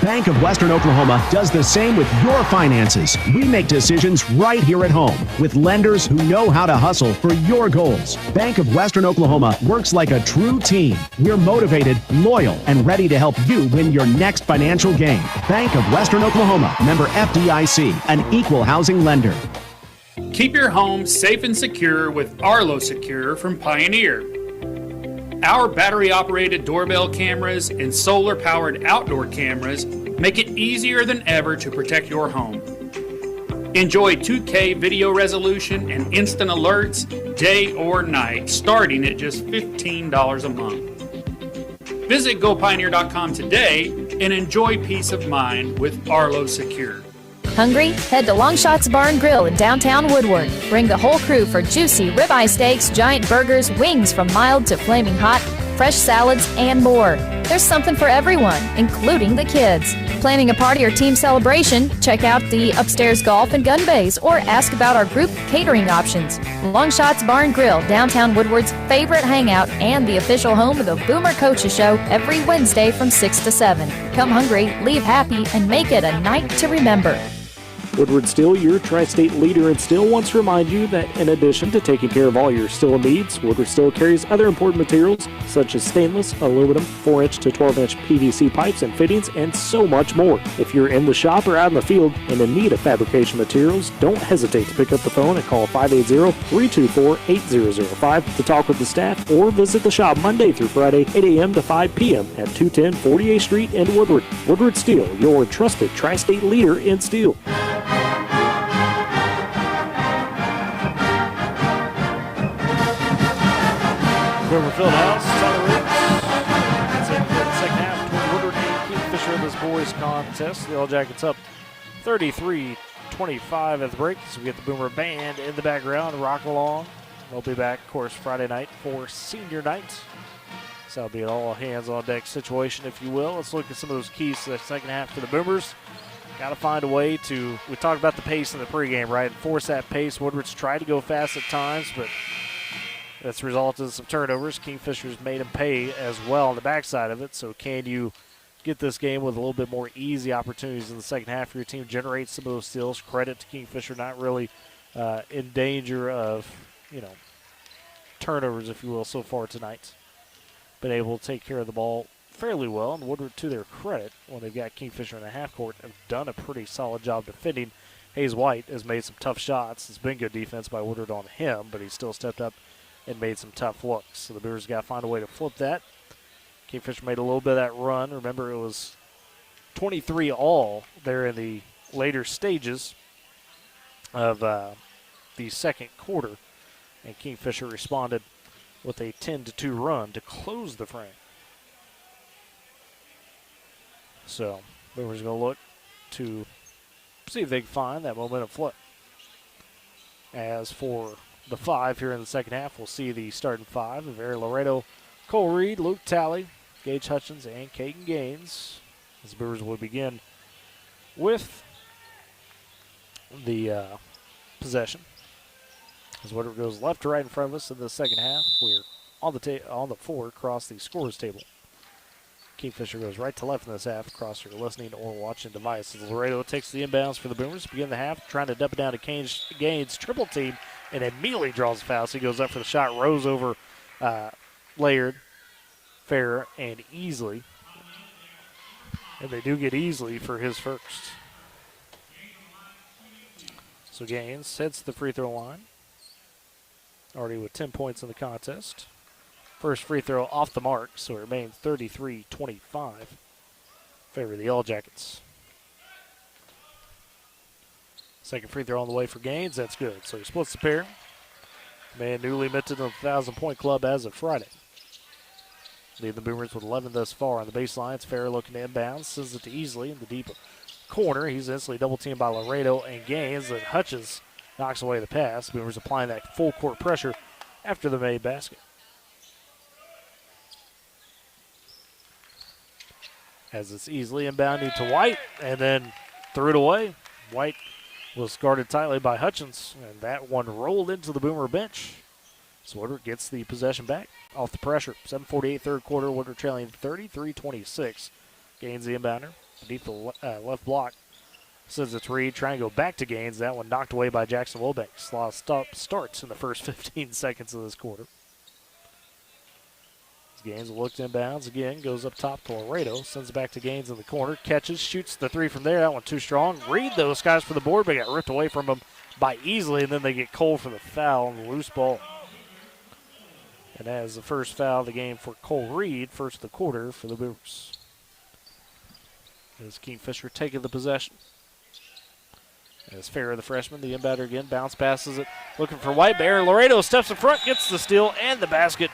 Bank of Western Oklahoma does the same with your finances. We make decisions right here at home with lenders who know how to hustle for your goals. Bank of Western Oklahoma works like a true team. We're motivated, loyal, and ready to help you win your next financial game. Bank of Western Oklahoma, member FDIC, an equal housing lender. Keep your home safe and secure with Arlo Secure from Pioneer. Our battery-operated doorbell cameras and solar-powered outdoor cameras make it easier than ever to protect your home. Enjoy 2K video resolution and instant alerts day or night, starting at just $15 a month. Visit GoPioneer.com today and enjoy peace of mind with Arlo Secure. Hungry? Head to Longshots Bar and Grill in downtown Woodward. Bring the whole crew for juicy ribeye steaks, giant burgers, wings from mild to flaming hot, fresh salads, and more. There's something for everyone, including the kids. Planning a party or team celebration? Check out the upstairs golf and gun bays or ask about our group catering options. Longshots Bar and Grill, downtown Woodward's favorite hangout and the official home of the Boomer Coaches Show every Wednesday from 6 to 7. Come hungry, leave happy, and make it a night to remember. Woodward Steel, your tri-state leader in steel, wants to remind you that in addition to taking care of all your steel needs, Woodward Steel carries other important materials such as stainless, aluminum, 4-inch to 12-inch PVC pipes and fittings, and so much more. If you're in the shop or out in the field and in need of fabrication materials, don't hesitate to pick up the phone and call 580-324-8005 to talk with the staff, or visit the shop Monday through Friday, 8 a.m. to 5 p.m. at 210 48th Street in Woodward. Woodward Steel, your trusted tri-state leader in steel. Boomer Fieldhouse, Tyler Riggs. That's it for the second half between Woodward and Kingfisher in this boys contest. The All Jackets up 33-25 at the break. So we get the Boomer Band in the background, rock along. They'll be back, of course, Friday night for senior night. So that'll be an all hands on deck situation, if you will. Let's look at some of those keys to the second half for the Boomers. got to find a way to, we talked about the pace in the pregame, right? Force that pace. Woodward's tried to go fast at times, but that's resulted in some turnovers. Kingfisher's made him pay as well on the backside of it. So can you get this game with a little bit more easy opportunities in the second half for your team, generate some of those steals? Credit to Kingfisher, not really in danger of, turnovers, if you will, so far tonight. Been able to take care of the ball fairly well, and Woodward, to their credit, when they've got Kingfisher in the half court, have done a pretty solid job defending. Hayes White has made some tough shots. It's been good defense by Woodward on him, but he still stepped up and made some tough looks. So the Bears got to find a way to flip that. Kingfisher made a little bit of that run. Remember, it was 23-all there in the later stages of the second quarter, and Kingfisher responded with a 10-2 run to close the frame. So, Bears going to look to see if they can find that momentum flip. As for the five here in the second half, we'll see the starting five of Aaron Laredo, Cole Reed, Luke Talley, Gage Hutchins, and Caden Gaines. As the Brewers will begin with the possession. As Woodward goes left to right in front of us in the second half, we're on the floor across the scorers table. Kingfisher goes right to left in this half across your listening or watching devices. Laredo takes the inbounds for the Boomers to begin the half, trying to dump it down to Gaines, triple team, and immediately draws a foul. So he goes up for the shot, rows over Laird, Fair, and Easley. And they do get Easley for his first. So Gaines heads to the free throw line, already with 10 points in the contest. First free throw off the mark, so it remains 33-25. Favor the All Jackets. Second free throw on the way for Gaines. That's good. So he splits the pair. Man newly minted in the 1,000-point club as of Friday. Leading the Boomers with 11 thus far on the baseline. It's Fair looking to inbound. Sends it to Easley in the deep corner. He's instantly double-teamed by Laredo and Gaines. And Hutchins knocks away the pass. Boomers applying that full court pressure after the made basket. As it's easily inbounding to White, and then threw it away. White was guarded tightly by Hutchins, and that one rolled into the Boomer bench. So Woodward gets the possession back off the pressure. 7:48 third quarter, Woodward trailing 33-26. Gains the inbounder beneath the left block. Sends it's Reed, trying to go back to Gaines. That one knocked away by Jackson Wilbanks. A lot of starts in the first 15 seconds of this quarter. Gaines will look to inbounds again, goes up top to Laredo, sends it back to Gaines in the corner, catches, shoots the three from there. That one too strong. Reed, those guys for the board, but got ripped away from him by Easley, and then they get Cole for the foul on the loose ball. And that is the first foul of the game for Cole Reed, first of the quarter for the Boomers. As Kingfisher taking the possession. As Fair, the freshman, the inbounder again, bounce passes it, looking for White. Aaron Laredo steps in front, gets the steal and the basket.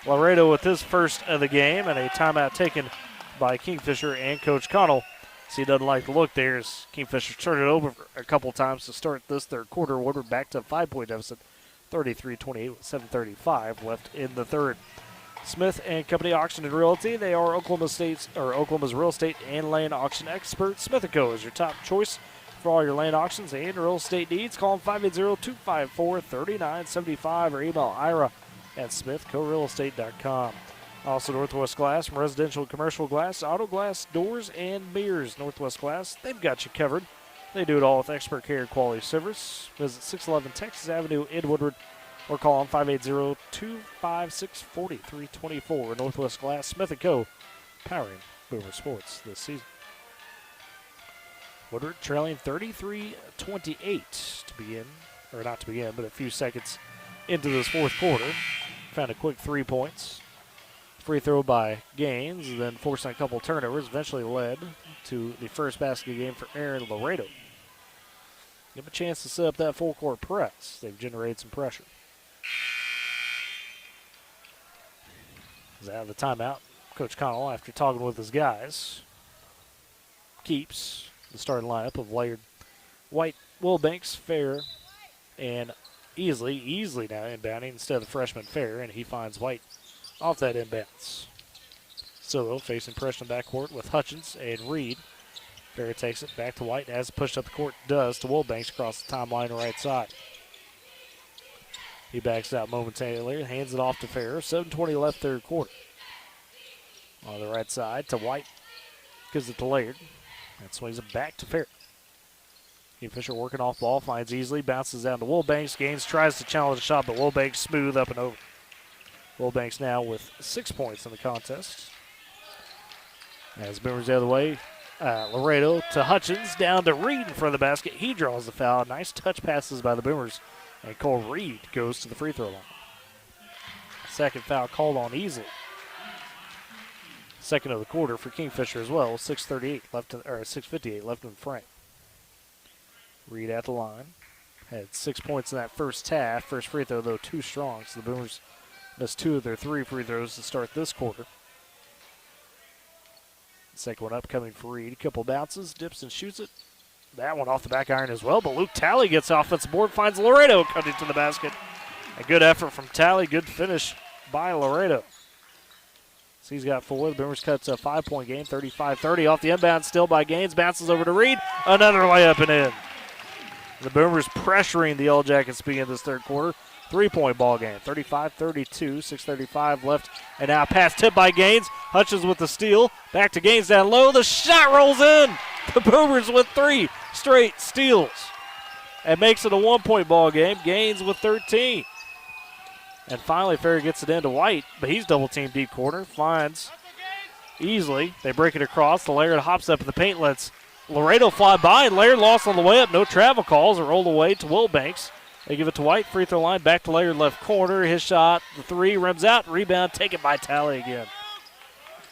Laredo with his first of the game, and a timeout taken by Kingfisher and Coach Connell. So he doesn't like the look there as Kingfisher turned it over a couple times to start this third quarter. Woodward back to a 5-point deficit, 33-28 with 7:35 left in the third. Smith and Company Auction and Realty, they are Oklahoma's real estate and land auction experts. Smith & Co. is your top choice for all your land auctions and real estate needs. Call them 580-254-3975 or email Ira at smithcorealestate.com. Also, Northwest Glass, from residential and commercial glass, auto glass, doors, and mirrors. Northwest Glass, they've got you covered. They do it all with expert care and quality service. Visit 611 Texas Avenue in Woodward or call them 580-256-4324. Northwest Glass, Smith & Co., powering Boomer Sports this season. Woodward trailing 33-28 to begin, or not to begin, but a few seconds into this fourth quarter. Found a quick 3 points. Free throw by Gaines, then forcing a couple turnovers, eventually led to the first basket of the game for Aaron Laredo. Give him a chance to set up that full court press. They've generated some pressure. As out of the timeout, Coach Connell, after talking with his guys, keeps the starting lineup of Laird, White, Wilbanks, Fair, and Easley now inbounding instead of the freshman Fair, and he finds White off that inbounds. Solo facing pressure in backcourt with Hutchins and Reed. Fair takes it back to White and has it pushed up the court. Does to Wilbanks across the timeline right side. He backs out momentarily, hands it off to Fair. 7:20 left third quarter. On the right side to White. Gives it to Laird. And swings it back to Fair. Kingfisher working off ball, finds easily, bounces down to Wilbanks. Gaines tries to challenge the shot, but Wilbanks smooth up and over. Wilbanks now with 6 points in the contest. As Boomers the other way, Laredo to Hutchins, down to Reed in front of the basket. He draws the foul. Nice touch passes by the Boomers. And Cole Reed goes to the free throw line. Second foul called on easily. Second of the quarter for Kingfisher as well. 6:38 left, or 6:58 left in the frame. Reed at the line. Had 6 points in that first half. First free throw, though, too strong. So the Boomers missed 2 of their 3 free throws to start this quarter. Second one up coming for Reed. A couple bounces, dips and shoots it. That one off the back iron as well, but Luke Talley gets offensive board, finds Laredo cutting to the basket. A good effort from Talley, good finish by Laredo. So he's got 4. The Boomers cuts a 5-point game, 35-30 off the inbound, still by Gaines, bounces over to Reed. Another layup and in. The Boomers pressuring the Yellow Jackets beginning this third quarter. 3-point ball game, 35-32, 6:35 left. And now pass tipped by Gaines. Hutchins with the steal. Back to Gaines down low. The shot rolls in. The Boomers with 3 straight steals. And makes it a 1-point ball game. Gaines with 13. And finally, Ferry gets it into White, but he's double-teamed deep corner. Finds easily. They break it across. The Laird hops up in the paint, lets Laredo fly by, and Laird lost on the way up. No travel calls. It rolled away to Wilbanks. They give it to White, free throw line, back to Laird, left corner. His shot, the 3, rims out, rebound, taken by Talley again.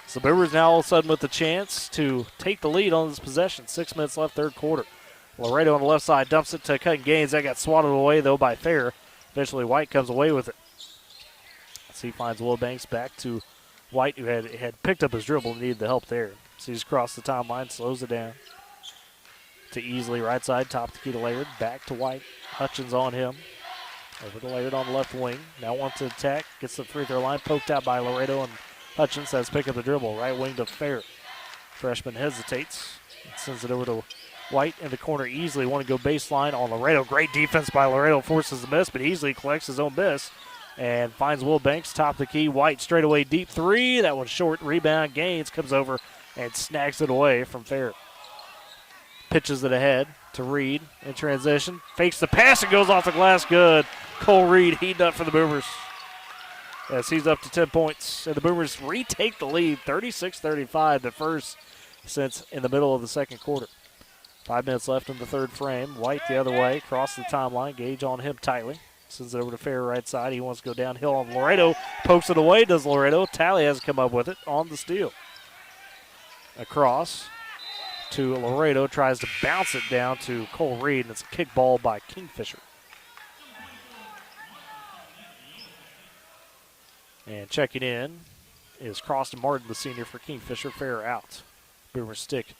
So Boomers now all of a sudden with the chance to take the lead on this possession. 6 minutes left, third quarter. Laredo on the left side dumps it to Cutting Gaines. That got swatted away, though, by Fair. Eventually, White comes away with it. So he finds Wilbanks back to White, who had picked up his dribble and needed the help there. So he's crossed the timeline, slows it down to easily right side, top the key to Laird, back to White. Hutchins on him. Over to Laird on the left wing. Now wants to attack, gets the free throw line, poked out by Laredo, and Hutchins has picked up the dribble. Right wing to Fair. Freshman hesitates and sends it over to White in the corner easily. Want to go baseline on Laredo. Great defense by Laredo, forces the miss, but easily collects his own miss and finds Wilbanks, top the key. White straight away deep 3. That one's short. Rebound. Gaines comes over and snags it away from Fair. Pitches it ahead to Reed in transition. Fakes the pass and goes off the glass. Good. Cole Reed heating up for the Boomers as he's up to 10 points. And the Boomers retake the lead, 36-35, the first since in the middle of the second quarter. 5 minutes left in the third frame. White the other way, across the timeline. Gage on him tightly. Sends it over to Fair right side. He wants to go downhill on Laredo. Pokes it away, does Laredo. Talley hasn't come up with it on the steal. Across to Laredo, tries to bounce it down to Cole Reed, and it's a kick ball by Kingfisher. And checking in is Croston Martin, the senior for Kingfisher. Fair out. Boomers stick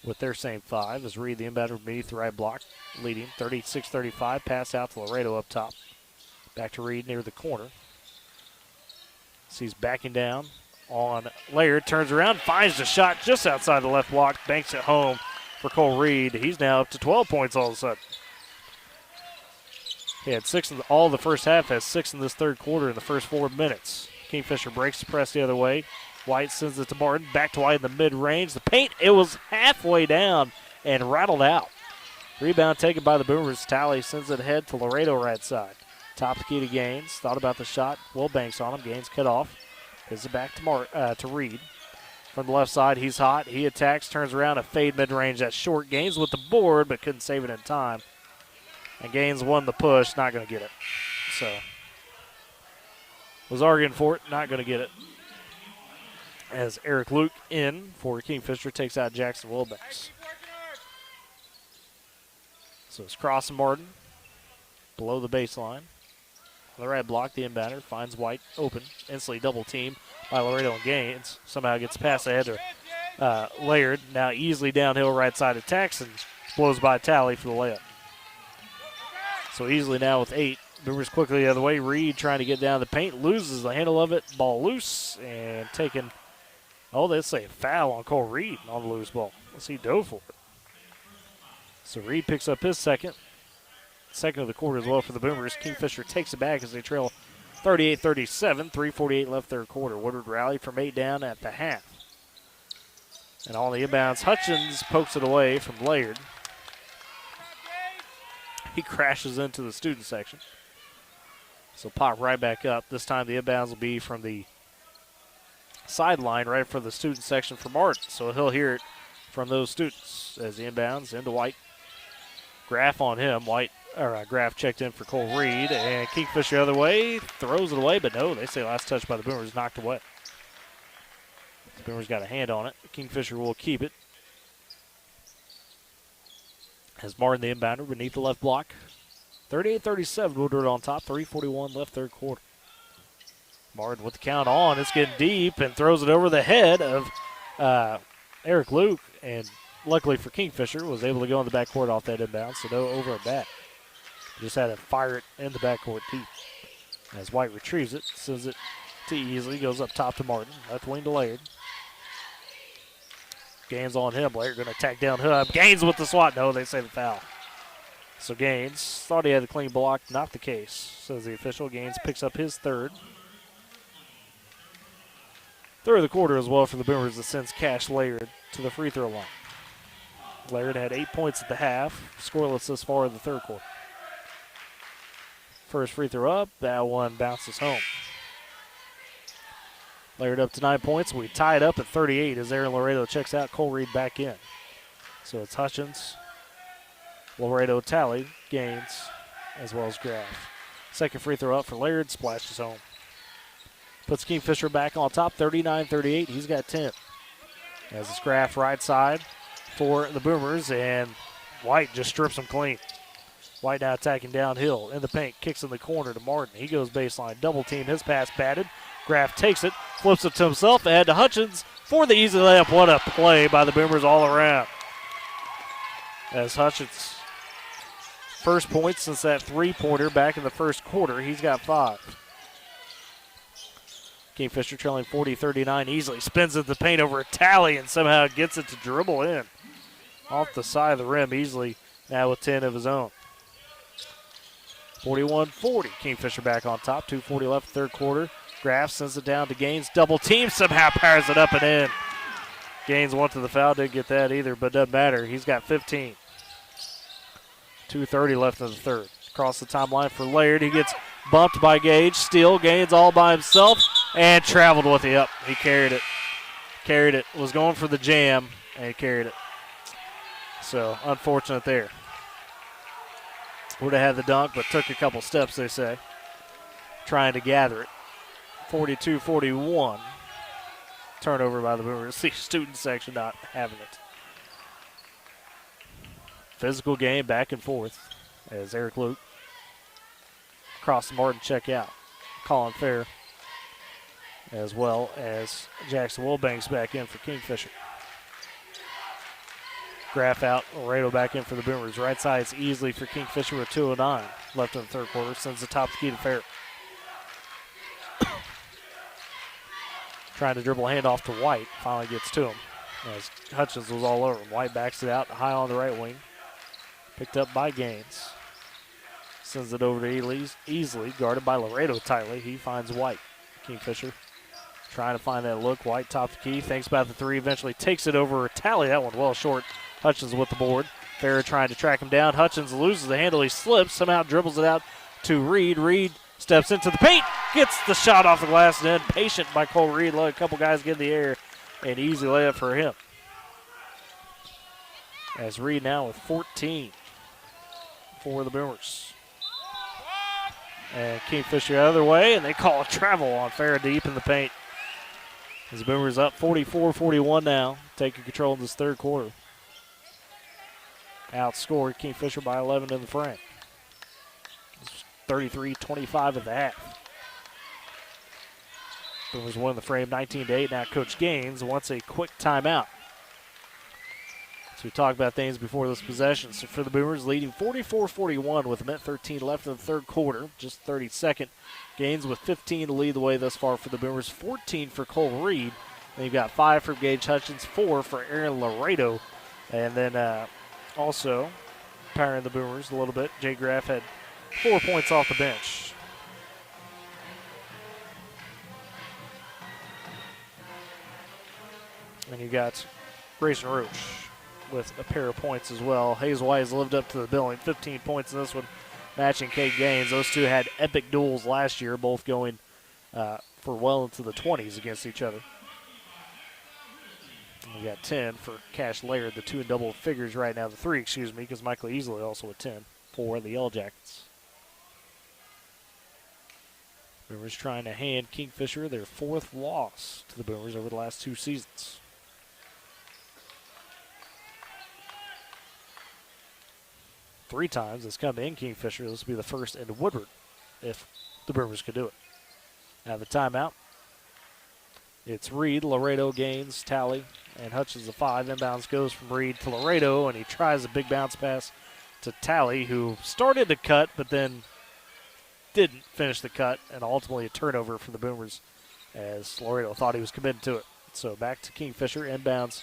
with their same 5 as Reed, the inbounder, beneath the right block, leading 36-35. Pass out to Laredo up top. Back to Reed near the corner. Sees backing down on Laird, turns around, finds the shot just outside the left block, banks it home for Cole Reed. He's now up to 12 points all of a sudden. He had 6 in all the first half, has 6 in this third quarter in the first 4 minutes. Kingfisher breaks the press the other way. White sends it to Martin, back to White in the mid-range. The paint, it was halfway down and rattled out. Rebound taken by the Boomers. Talley sends it ahead to Laredo right side. Top the key to Gaines. Thought about the shot. Wilbanks on him. Gaines cut off. Gives it back to Reed. From the left side, he's hot. He attacks, turns around, a fade mid-range. That's short. Gaines with the board, but couldn't save it in time. And Gaines won the push. Not going to get it. So, was arguing for it. Not going to get it. As Eric Luke in for Kingfisher takes out Jackson Wilbanks. So it's Croston Martin below the baseline. On the right block, the inbounder finds White open. Instantly double team by Laredo and Gaines. Somehow gets past ahead to Laird. Now easily downhill right side attacks and blows by Talley for the layup. So easily now with 8. Boomers quickly the other way. Reed trying to get down the paint. Loses the handle of it. Ball loose and taken. Oh, they say a foul on Cole Reed on the loose ball. Let's see, dove for it. So Reed picks up his second of the quarter as well for the Boomers. Kingfisher takes it back as they trail 38-37, 3:48 left third quarter. Woodward rallied from 8 down at the half. And on the inbounds, Hutchins pokes it away from Laird. He crashes into the student section. So pop right back up. This time the inbounds will be from the sideline right for the student section for Martin. So he'll hear it from those students as the inbounds into White. Graff on him. Graff checked in for Cole Reed, and Kingfisher the other way, throws it away, but no, they say last touch by the Boomers, knocked away. The Boomers got a hand on it. Kingfisher will keep it. As Martin the inbounder beneath the left block. 38-37, Woodward on top, 3:41 left third quarter. Martin with the count on, it's getting deep and throws it over the head of Eric Luke, and luckily for Kingfisher, was able to go in the backcourt off that inbound, so no over and back. Just had to fire it in the backcourt deep. As White retrieves it, sends it to Easley, goes up top to Martin, left wing to Laird. Gaines on him, Laird going to attack down Hub. Gaines with the swat, no, they say the foul. So Gaines thought he had a clean block, not the case, says the official. Gaines picks up his third. Third of the quarter as well for the Boomers that sends Cash Laird to the free throw line. Laird had 8 points at the half, scoreless this far in the third quarter. First free throw up, that one bounces home. Laird up to 9 points. We tie it up at 38 as Aaron Laredo checks out. Cole Reed back in. So it's Hutchins, Laredo, Talley, Gaines, as well as Graff. Second free throw up for Laird, splashes home. Puts Kingfisher back on top, 39-38. He's got 10. As it's Graff right side for the Boomers, and White just strips him clean. White now attacking downhill in the paint, kicks in the corner to Martin. He goes baseline, double team, his pass batted. Graff takes it, flips it to himself, ahead to Hutchins for the easy layup. What a play by the Boomers all around. As Hutchins, first point since that three-pointer back in the first quarter. He's got 5. Kingfisher trailing 40-39, easily spins at the paint over a Talley and somehow gets it to dribble in. Off the side of the rim, easily now with 10 of his own. 41-40, Kingfisher back on top, 2:40 left third quarter. Graff sends it down to Gaines, double team, somehow powers it up and in. Gaines went to the foul, didn't get that either, but doesn't matter. He's got 15. 2:30 left in the third. Across the timeline for Laird. He gets bumped by Gage. Steal. Gaines all by himself and traveled with it up. He carried it. Carried it. Was going for the jam and he carried it. So unfortunate there. Would have had the dunk, but took a couple steps, they say, trying to gather it. 42-41. Turnover by the Boomers. The student section not having it. Physical game back and forth as Eric Luke across the Martin check out. Colin Fair as well as Jackson Wilbanks back in for Kingfisher. Graff out, Laredo back in for the Boomers. Right side is easily for Kingfisher with 2:09 left in the third quarter. Sends the top of the key to Fair. Trying to dribble a handoff to White. Finally gets to him as Hutchins was all over him. White backs it out high on the right wing. Picked up by Gaines. Sends it over to easily guarded by Laredo tightly. He finds White. Kingfisher trying to find that look. White top the key. Thinks about the three. Eventually takes it over Talley. That one well short. Hutchins with the board. Farrah trying to track him down. Hutchins loses the handle. He slips. Somehow dribbles it out to Reed. Reed steps into the paint. Gets the shot off the glass and then patient by Cole Reed. Let a couple guys get in the air. An easy layup for him. As Reed now with 14 for the Boomers. And Kingfisher the other way, and they call a travel on Farrah deep in the paint. As the Boomers up 44-41 now, taking control in this third quarter. Outscored Kingfisher by 11 in the frame. 33-25 at the half. Boomers won the frame 19-8. Now Coach Gaines wants a quick timeout. So we talked about things before this possession. So for the Boomers, leading 44-41 with a minute 13 left in the third quarter, just 32nd. Gaines with 15 to lead the way thus far for the Boomers. 14 for Cole Reed. And you've got 5 for Gage Hutchins, 4 for Aaron Laredo. And then also powering the Boomers a little bit. Jay Graff had 4 points off the bench. And you got Grayson Roach with a pair of points as well. Hayes White has lived up to the billing. 15 points in this one, matching Cade Gaines. Those two had epic duels last year, both going for well into the 20s against each other. And we got 10 for Cash Laird, the 2 in double figures right now. The 3, excuse me, because Michael Easley also with 10 for the Yellow Jackets. Boomers trying to hand Kingfisher their 4th loss to the Boomers over the last 2 seasons. Three times it's come in Kingfisher. This will be the first in Woodward if the Boomers could do it. Now the timeout. It's Reed, Laredo, Gaines, Talley, and Hutchins the 5. Inbounds goes from Reed to Laredo, and he tries a big bounce pass to Talley, who started to cut but then didn't finish the cut, and ultimately a turnover for the Boomers as Laredo thought he was committed to it. So back to Kingfisher. Inbounds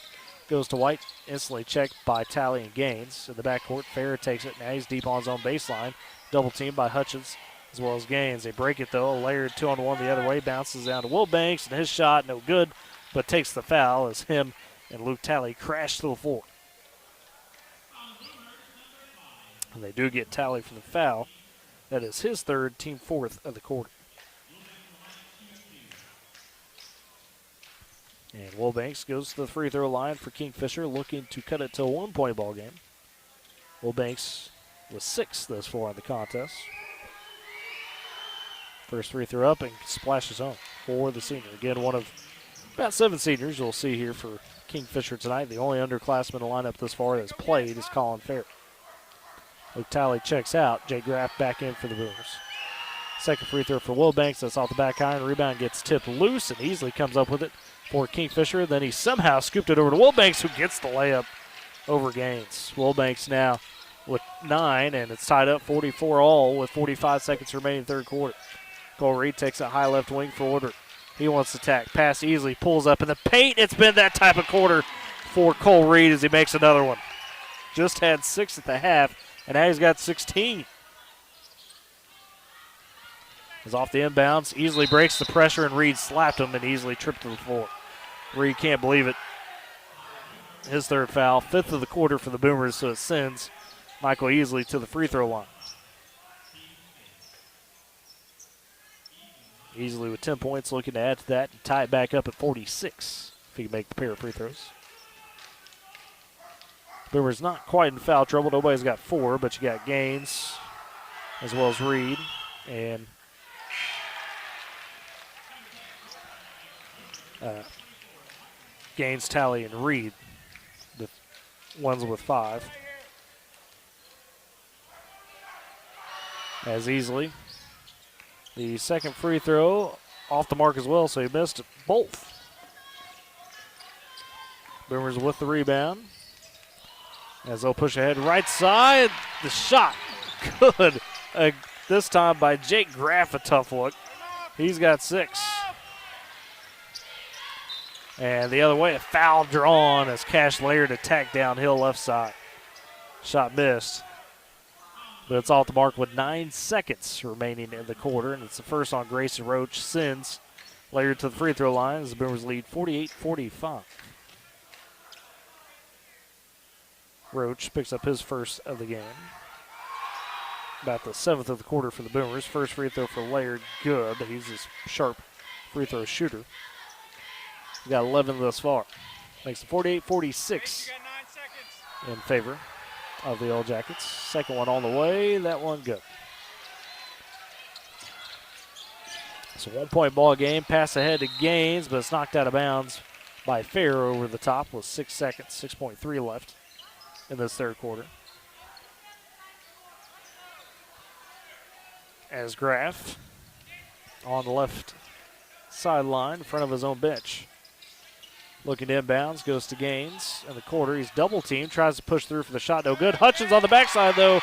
goes to White, instantly checked by Talley and Gaines. In the backcourt, Farrer takes it. Now he's deep on his own baseline. Double team by Hutchins as well as Gaines. They break it, though. Laird 2-on-1 the other way. Bounces down to Wilbanks, and his shot no good, but takes the foul as him and Luke Talley crash to the floor. And they do get Talley for the foul. That is his 3rd, team 4th of the quarter. And Wilbanks goes to the free throw line for Kingfisher, looking to cut it to a 1-point ball game. Wilbanks was 6th thus far in the contest. First free throw up and splashes home for the senior. Again, one of about 7 seniors you'll see here for Kingfisher tonight. The only underclassman in the lineup this far that's played is Colin Farrer. Luke Talley checks out. Jay Graff back in for the Boomers. Second free throw for Wilbanks. That's off the back iron. Rebound gets tipped loose and easily comes up with it for Kingfisher. Then he somehow scooped it over to Wilbanks, who gets the layup over Gaines. Wilbanks now with 9, and it's tied up 44 all with 45 seconds remaining in the 3rd quarter. Cole Reed takes a high left wing for Woodward. He wants to attack. Pass easily, pulls up in the paint. It's been that type of quarter for Cole Reed as he makes another one. Just had 6 at the half, and now he's got 16. He's off the inbounds, easily breaks the pressure, and Reed slapped him and easily tripped to the floor. Reed can't believe it. His 3rd foul, 5th of the quarter for the Boomers, so it sends Michael Easley to the free throw line. Easily with 10 points, looking to add to that and tie it back up at 46 if he can make the pair of free throws. Boomers not quite in foul trouble. Nobody's got 4, but you got Gaines as well as Reed and Gaines, Talley, and Reed, the ones with 5. As easily. The second free throw off the mark as well, so he missed both. Boomers with the rebound. As they'll push ahead right side. The shot good. This time by Jake Graff, a tough look. He's got 6. And the other way, a foul drawn as Cash Laird attacked downhill left side. Shot missed. But it's off the mark with 9 seconds remaining in the quarter, and it's the first on Grayson Roach. Sends Laird to the free throw line as the Boomers lead 48-45. Roach picks up his first of the game. About the 7th of the quarter for the Boomers. First free throw for Laird, good. He's a sharp free throw shooter. He's got 11 thus far. Makes it 48-46 in favor of the All Jackets. Second one on the way. That one good. It's a 1-point ball game. Pass ahead to Gaines, but it's knocked out of bounds by Farrer over the top with 6 seconds, 6.3 left in this 3rd quarter. As Graff on the left sideline in front of his own bench. Looking to inbounds, goes to Gaines in the quarter. He's double teamed, tries to push through for the shot, no good. Hutchins on the backside, though,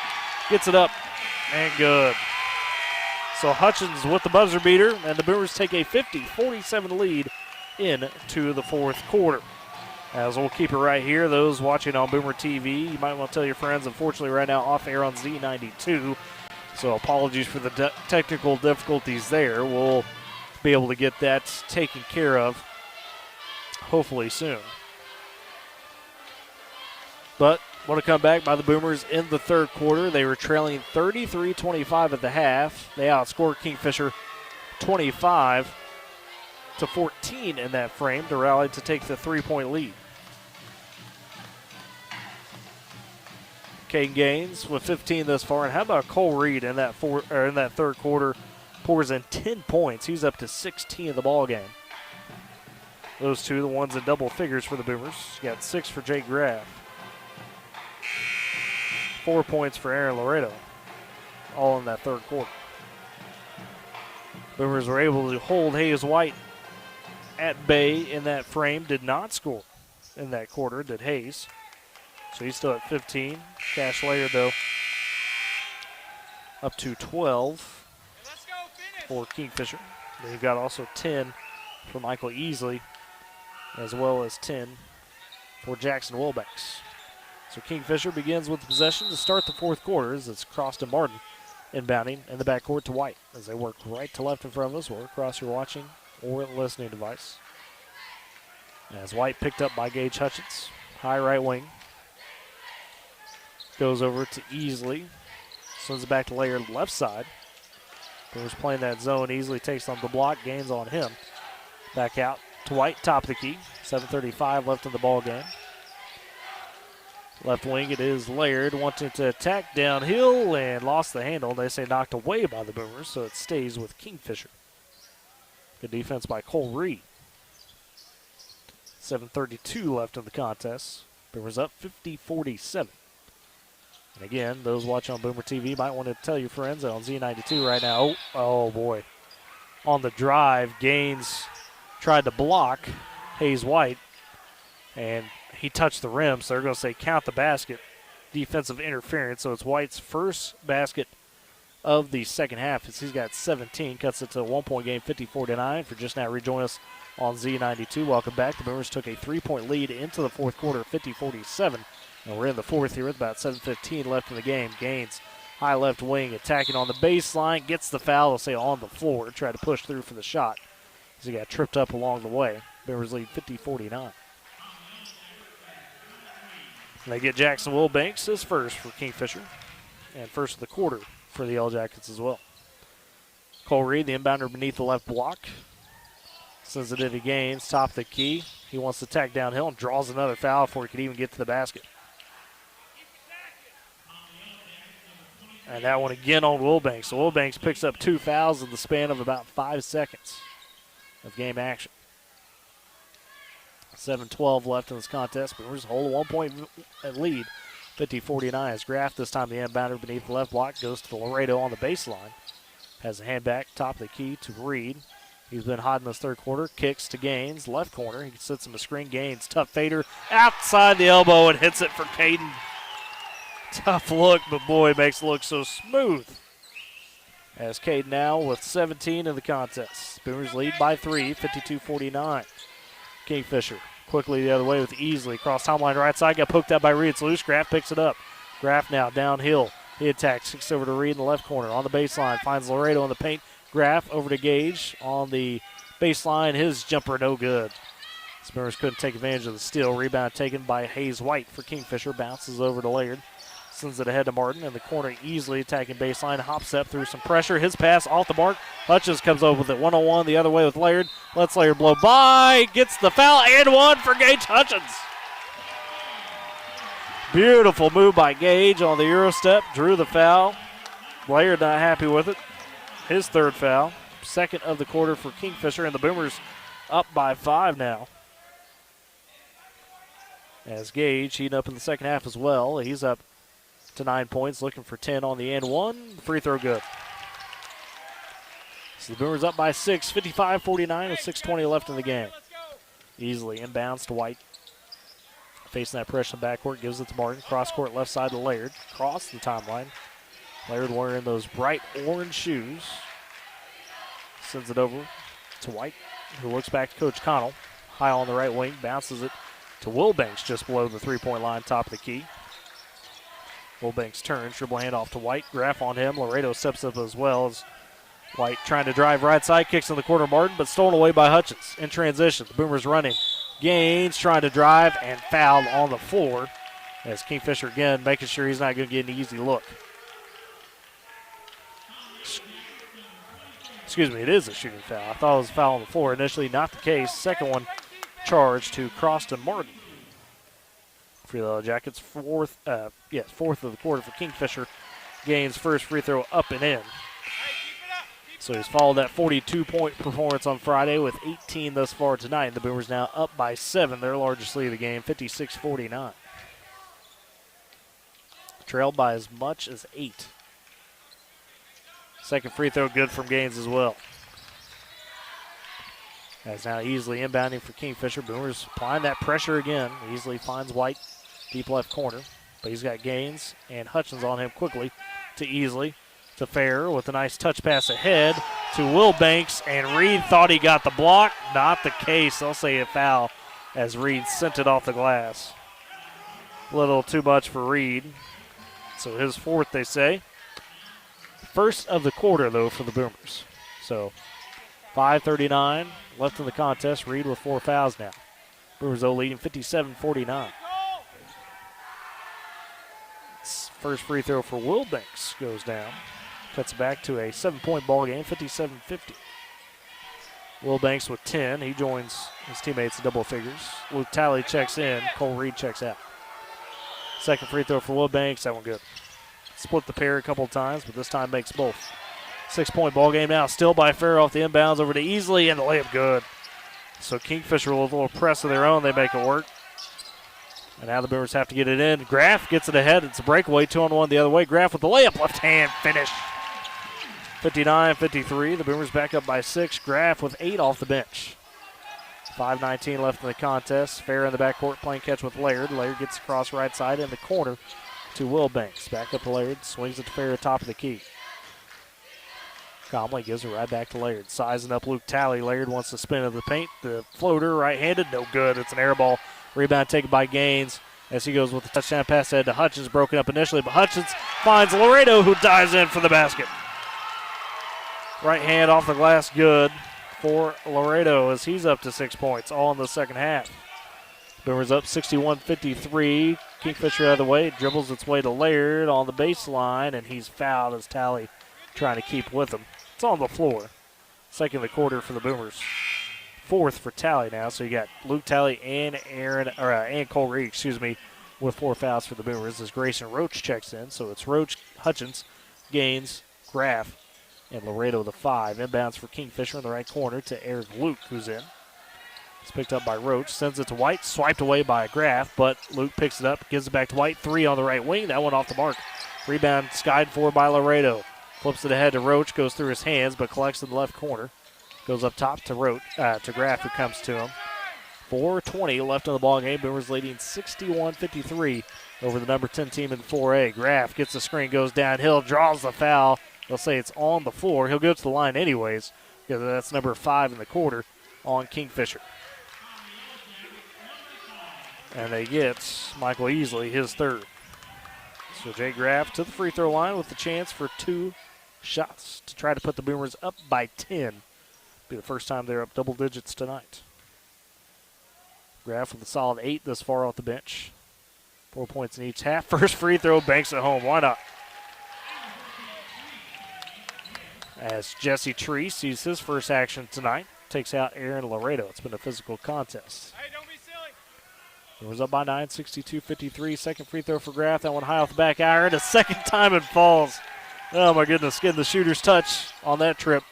gets it up and good. So Hutchins with the buzzer beater, and the Boomers take a 50-47 lead into the 4th quarter. As we'll keep it right here, those watching on Boomer TV, you might want to tell your friends, unfortunately right now off air on Z92. So apologies for the technical difficulties there. We'll be able to get that taken care of hopefully soon. But want to come back by the Boomers in the third quarter. They were trailing 33-25 at the half. They outscored Kingfisher 25-14 in that frame to rally to take the 3-point lead. Caden Gaines with 15 thus far, and how about Cole Reed in that third quarter? Pours in 10 points. He's up to 16 in the ball game. Those two, the ones in double figures for the Boomers. You got 6 for Jake Graff. 4 points for Aaron Laredo, all in that third quarter. Boomers were able to hold Hayes White at bay in that frame. Did not score in that quarter, did Hayes. So he's still at 15. Cash Laird, though, up to 12 for Kingfisher. Then you've got also 10 for Michael Easley, as well as 10 for Jackson Wilbanks. So Kingfisher begins with the possession to start the fourth quarter as it's crossed to Martin, inbounding in the backcourt to White as they work right to left in front of us or across your watching or listening device. As White picked up by Gage Hutchins, high right wing. Goes over to Easley. Sends it back to Laird left side. Boomers playing that zone. Easley takes on the block, gains on him. Back out to White, top of the key. 7:35 left in the ball game. Left wing, it is Laird wanting to attack downhill and lost the handle. They say knocked away by the Boomers, so it stays with Kingfisher. Good defense by Cole Reed. 7:32 left in the contest. Boomers up 50-47. And again, those watching on Boomer TV might want to tell your friends that on Z92 right now, oh boy. On the drive, Gaines tried to block Hayes White, and he touched the rim, so they're going to say count the basket. Defensive interference, so it's White's first basket of the second half as he's got 17, cuts it to a 1-point game, 54-9. For just now rejoin us on Z92, welcome back. The Boomers took a 3-point lead into the fourth quarter, 50-47. And we're in the fourth here with about 7:15 left in the game. Gaines, high left wing, attacking on the baseline, gets the foul, they'll say on the floor, tried to push through for the shot as he got tripped up along the way. Boomers lead 50-49. They get Jackson Wilbanks his first for Kingfisher, and first of the quarter for the Yellow Jackets as well. Cole Reed, the inbounder beneath the left block, sends it into Gaines, top of the key. He wants to attack downhill and draws another foul before he could even get to the basket. And that one again on Wilbanks. So Wilbanks picks up 2 fouls in the span of about 5 seconds of game action. 7:12 left in this contest. Boomers hold a 1-point lead, 50-49. As Graff, this time the inbounder beneath the left block, goes to Laredo on the baseline. Has a hand back, top of the key to Reed. He's been hot in this third quarter. Kicks to Gaines, left corner. He sets him a screen. Gaines, tough fader, outside the elbow and hits it for Caden. Tough look, but boy, makes it look so smooth. As Caden now with 17 in the contest. Boomers lead by 3, 52-49. Kingfisher quickly the other way with Easley. Cross timeline right side, got poked out by Reed. It's loose. Graff picks it up. Graff now downhill. He attacks, kicks over to Reed in the left corner. On the baseline, finds Laredo in the paint. Graff over to Gage on the baseline. His jumper no good. Boomers couldn't take advantage of the steal. Rebound taken by Hayes White for Kingfisher. Bounces over to Laird. Sends it ahead to Martin in the corner. Easily attacking baseline. Hops up through some pressure. His pass off the mark. Hutchins comes over with it. 1-on-1 the other way with Laird. Lets Laird blow by. Gets the foul and one for Gage Hutchins. Beautiful move by Gage on the Euro step. Drew the foul. Laird not happy with it. His third foul. Second of the quarter for Kingfisher, and the Boomers up by 5 now. As Gage heating up in the second half as well. He's up to 9 points, looking for 10 on the end one. Free throw good. So the Boomers up by 6, 55-49 with 6:20 left in the game. Easily inbounds to White. Facing that pressure in the backcourt, gives it to Martin. Cross court left side to Laird. Cross the timeline. Laird wearing those bright orange shoes. Sends it over to White, who looks back to Coach Connell. High on the right wing, bounces it to Wilbanks just below the three-point line, top of the key. Wilbanks turns, dribble handoff to White. Graff on him. Laredo steps up as well as White trying to drive right side, kicks in the corner Martin, but stolen away by Hutchins. In transition, the Boomers running. Gaines trying to drive and fouled on the floor as Kingfisher again making sure he's not going to get an easy look. Excuse me, it is a shooting foul. I thought it was a foul on the floor. Initially, not the case. Second one charged to Croston Martin. For the Yellow Jackets, fourth of the quarter for Kingfisher. Gaines first free throw up and in. So he's followed that 42-point performance on Friday with 18 thus far tonight. The Boomers now up by 7, their largest lead of the game, 56-49. Trailed by as much as 8. Second free throw good from Gaines as well. As now easily inbounding for Kingfisher. Boomers applying that pressure again. Easily finds White, deep left corner. But he's got Gaines and Hutchins on him quickly to Easley. To Fair with a nice touch pass ahead to Wilbanks. And Reed thought he got the block. Not the case. They'll say a foul as Reed sent it off the glass. A little too much for Reed. So his fourth, they say. First of the quarter, though, for the Boomers. So 5:39 left in the contest. Reed with 4 fouls now. Boomers, though, leading 57-49. First free throw for Wilbanks goes down. Cuts it back to a 7-point ball game, 57-50. Wilbanks with 10. He joins his teammates in double figures. Luke Talley checks in. Cole Reed checks out. Second free throw for Wilbanks. That one good. Split the pair a couple times, but this time makes both. 6-point ball game now, still by Fair off the inbounds over to Easley, and the layup good. So Kingfisher with a little press of their own, they make it work. And now the Boomers have to get it in. Graff gets it ahead. It's a breakaway, 2-on-1 the other way. Graff with the layup, left hand finish. 59-53. The Boomers back up by 6. Graff with 8 off the bench. 5:19 left in the contest. Fair in the backcourt playing catch with Laird. Laird gets across right side in the corner to Wilbanks. Back up to Laird. Swings it to Fair at top of the key. Comley gives it right back to Laird. Sizing up Luke Talley. Laird wants to spin into the paint. The floater right-handed, no good. It's an air ball. Rebound taken by Gaines as he goes with the touchdown pass ahead to Hutchins. Broken up initially, but Hutchins finds Laredo, who dives in for the basket. Right hand off the glass, good for Laredo as he's up to 6 points, all in the second half. Boomers up 61-53. Kingfisher out of the way, dribbles its way to Laird on the baseline, and he's fouled as Talley trying to keep with him. It's on the floor. Second of the quarter for the Boomers. Fourth for Talley now, so you got Luke Talley and and Cole Reed, with 4 fouls for the Boomers as Grayson Roach checks in. So it's Roach, Hutchins, Gaines, Graff, and Laredo the 5. Inbounds for Kingfisher in the right corner to Eric Luke, who's in. It's picked up by Roach, sends it to White, swiped away by Graff, but Luke picks it up, gives it back to White. 3 on the right wing, that one off the mark. Rebound skied for by Laredo. Flips it ahead to Roach, goes through his hands, but collects in the left corner. Goes up top to to Graff, who comes to him. 4:20 left in the ball game. Boomers leading 61-53 over the number 10 team in 4A. Graff gets the screen, goes downhill, draws the foul. They'll say it's on the floor. He'll go to the line anyways because that's number 5 in the quarter on Kingfisher. And they get Michael Easley, his 3rd. So Jay Graff to the free throw line with the chance for 2 shots to try to put the Boomers up by 10. Be the first time they're up double digits tonight. Graff with a solid 8 thus far off the bench. 4 points in each half. First free throw, banks it home. Why not? As Jesse Tree sees his first action tonight, takes out Aaron Laredo. It's been a physical contest. Hey, don't be silly. It was up by 9, 62-53. Second free throw for Graff. That one high off the back iron. A second time it falls. Oh, my goodness. Getting the shooter's touch on that trip.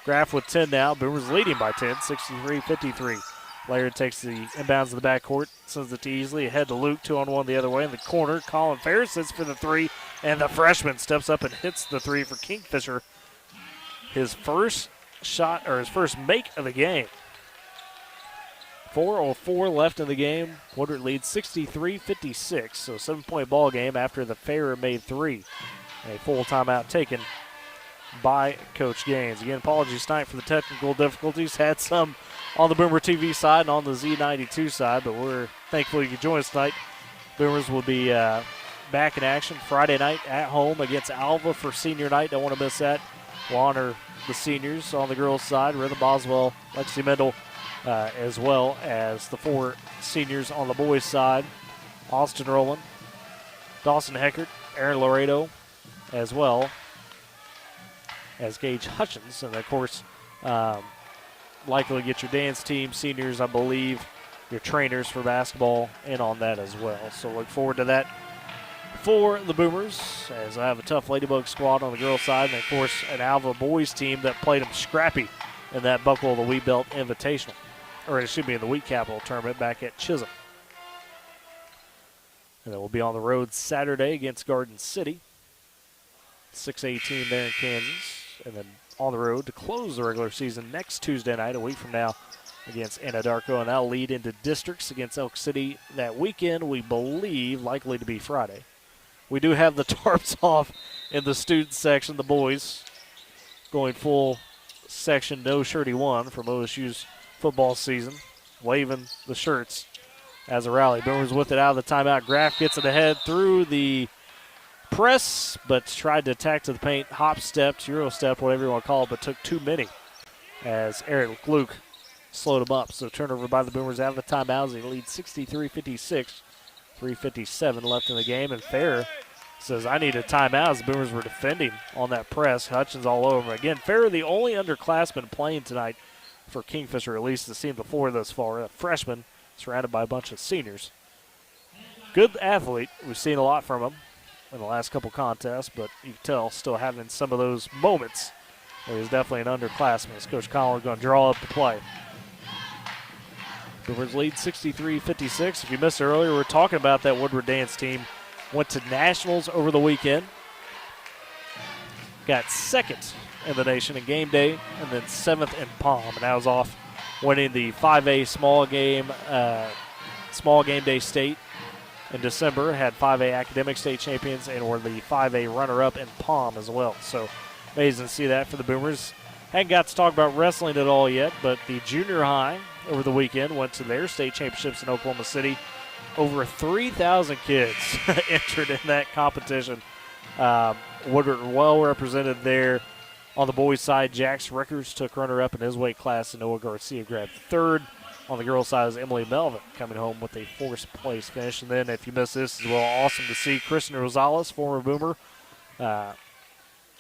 Graff with 10 now. Boomers leading by 10, 63-53. Laird takes the inbounds of the backcourt, sends it to Easley, ahead to Luke, 2-on-1 the other way in the corner. Colin Ferris sits for the 3, and the freshman steps up and hits the 3 for Kingfisher. His first shot, or his first make of the game. 4:04 left in the game. Woodward leads 63-56, so 7-point ball game after the Ferrer made 3. A full timeout taken by Coach Gaines. Again, apologies tonight for the technical difficulties. Had some on the Boomer TV side and on the Z92 side, but we're thankfully you could join us tonight. Boomers will be back in action Friday night at home against Alva for senior night. Don't want to miss that. We'll honor the seniors on the girls' side, Rhythm Boswell, Lexi Mendel, as well as the 4 seniors on the boys' side. Austin Rowland, Dawson Heckert, Aaron Laredo, as well as Gage Hutchins. And, of course, likely get your dance team, seniors, I believe, your trainers for basketball in on that as well. So look forward to that for the Boomers, as I have a tough Ladybug squad on the girls' side, and, of course, an Alva boys team that played them scrappy in that Buckle of the Wheat Belt Invitational, or it should be in the Wheat Capital Tournament back at Chisholm. And then we'll be on the road Saturday against Garden City, 6:18 there in Kansas, and then on the road to close the regular season next Tuesday night, a week from now, against Anadarko, and that'll lead into districts against Elk City that weekend, we believe, likely to be Friday. We do have the tarps off in the student section, the boys going full section no shirty one from OSU's football season, waving the shirts as a rally. Boomers with it out of the timeout. Graff gets it ahead through the press, but tried to attack to the paint, hop stepped, Euro step, whatever you want to call it, but took too many as Eric Luke slowed him up. So turnover by the Boomers out of the timeout as they lead 63-56. 3:57 left in the game, and Fair says, I need a timeout as the Boomers were defending on that press. Hutchins all over. Again, Fair, the only underclassman playing tonight for Kingfisher, at least the seen before thus far. A freshman surrounded by a bunch of seniors. Good athlete. We've seen a lot from him in the last couple contests, but you can tell still having some of those moments where he's definitely an underclassman. As Coach Collins going to draw up the play. Boomers lead 63-56. If you missed it earlier, we were talking about that Woodward dance team. Went to nationals over the weekend. Got second in the nation in game day, and then 7th in Palm. And that was off winning the 5A small game day state in December. Had 5A academic state champions and were the 5A runner-up in Palm as well. So amazing to see that for the Boomers. Hadn't got to talk about wrestling at all yet, but the junior high over the weekend went to their state championships in Oklahoma City. Over 3,000 kids entered in that competition. Woodward well represented there. On the boys' side, Jax Rickers took runner-up in his weight class, and Noah Garcia grabbed third. On the girls' side is Emily Melvin coming home with a 4th place finish. And then, if you missed this as well, awesome to see Kristen Rosales, former Boomer,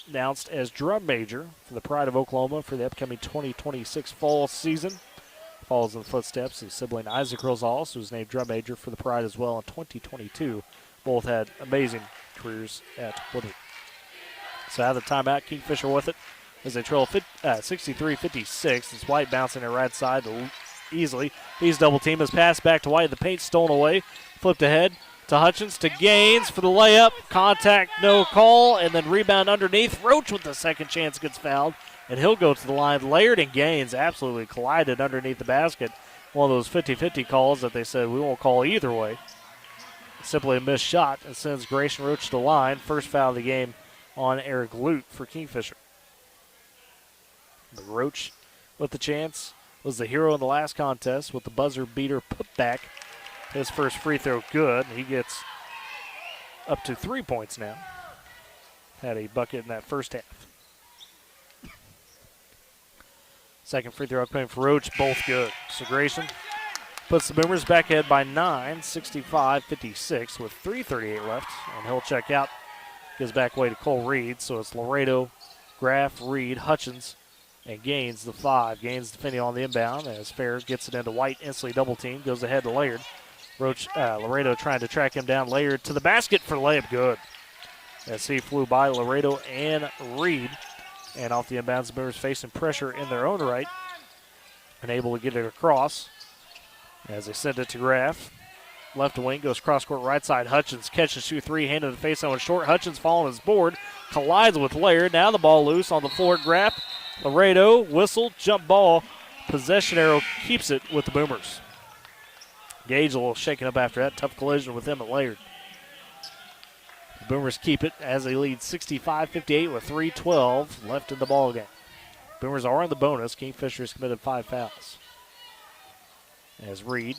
announced as drum major for the Pride of Oklahoma for the upcoming 2026 fall season. Follows in the footsteps of sibling Isaac Rosales, who was named drum major for the Pride as well in 2022. Both had amazing careers at Woodward. So out of the timeout, Kingfisher with it as they trail 63-56. It's White bouncing it right side easily. He's double team. His pass back to White. The paint stolen away. Flipped ahead to Hutchins, to Gaines for the layup. Contact, no call, and then rebound underneath. Roach with the second chance gets fouled, and he'll go to the line. Laird and Gaines absolutely collided underneath the basket. One of those 50-50 calls that they said we won't call either way. Simply a missed shot and sends Grayson Roach to the line. First foul of the game on Eric Lute for Kingfisher. But Roach with the chance was the hero in the last contest with the buzzer beater putback. His first free throw good. He gets up to 3 points now. Had a bucket in that first half. Second free throw coming for Roach, both good. So Grayson puts the Boomers back ahead by 9, 65-56 with 3:38 left. And he'll check out. Gives back away to Cole Reed. So it's Laredo, Graff, Reed, Hutchins, and Gaines the 5. Gaines defending on the inbound as Fair gets it into White, instantly double team, goes ahead to Laird. Laredo trying to track him down. Laird to the basket for layup, good. As he flew by Laredo and Reed. And off the inbounds, the Boomers facing pressure in their own right. And able to get it across as they send it to Graff. Left wing goes cross court right side. Hutchins catches 2-3, handed the face on short. Hutchins falling his board, collides with Laird. Now the ball loose on the floor. Graff, Laredo, whistle, jump ball. Possession arrow keeps it with the Boomers. Gage a little shaken up after that. Tough collision with him at Laird. The Boomers keep it as they lead 65-58 with 3:12 left in the ball game. Boomers are in the bonus. Kingfisher has committed 5 fouls. As Reed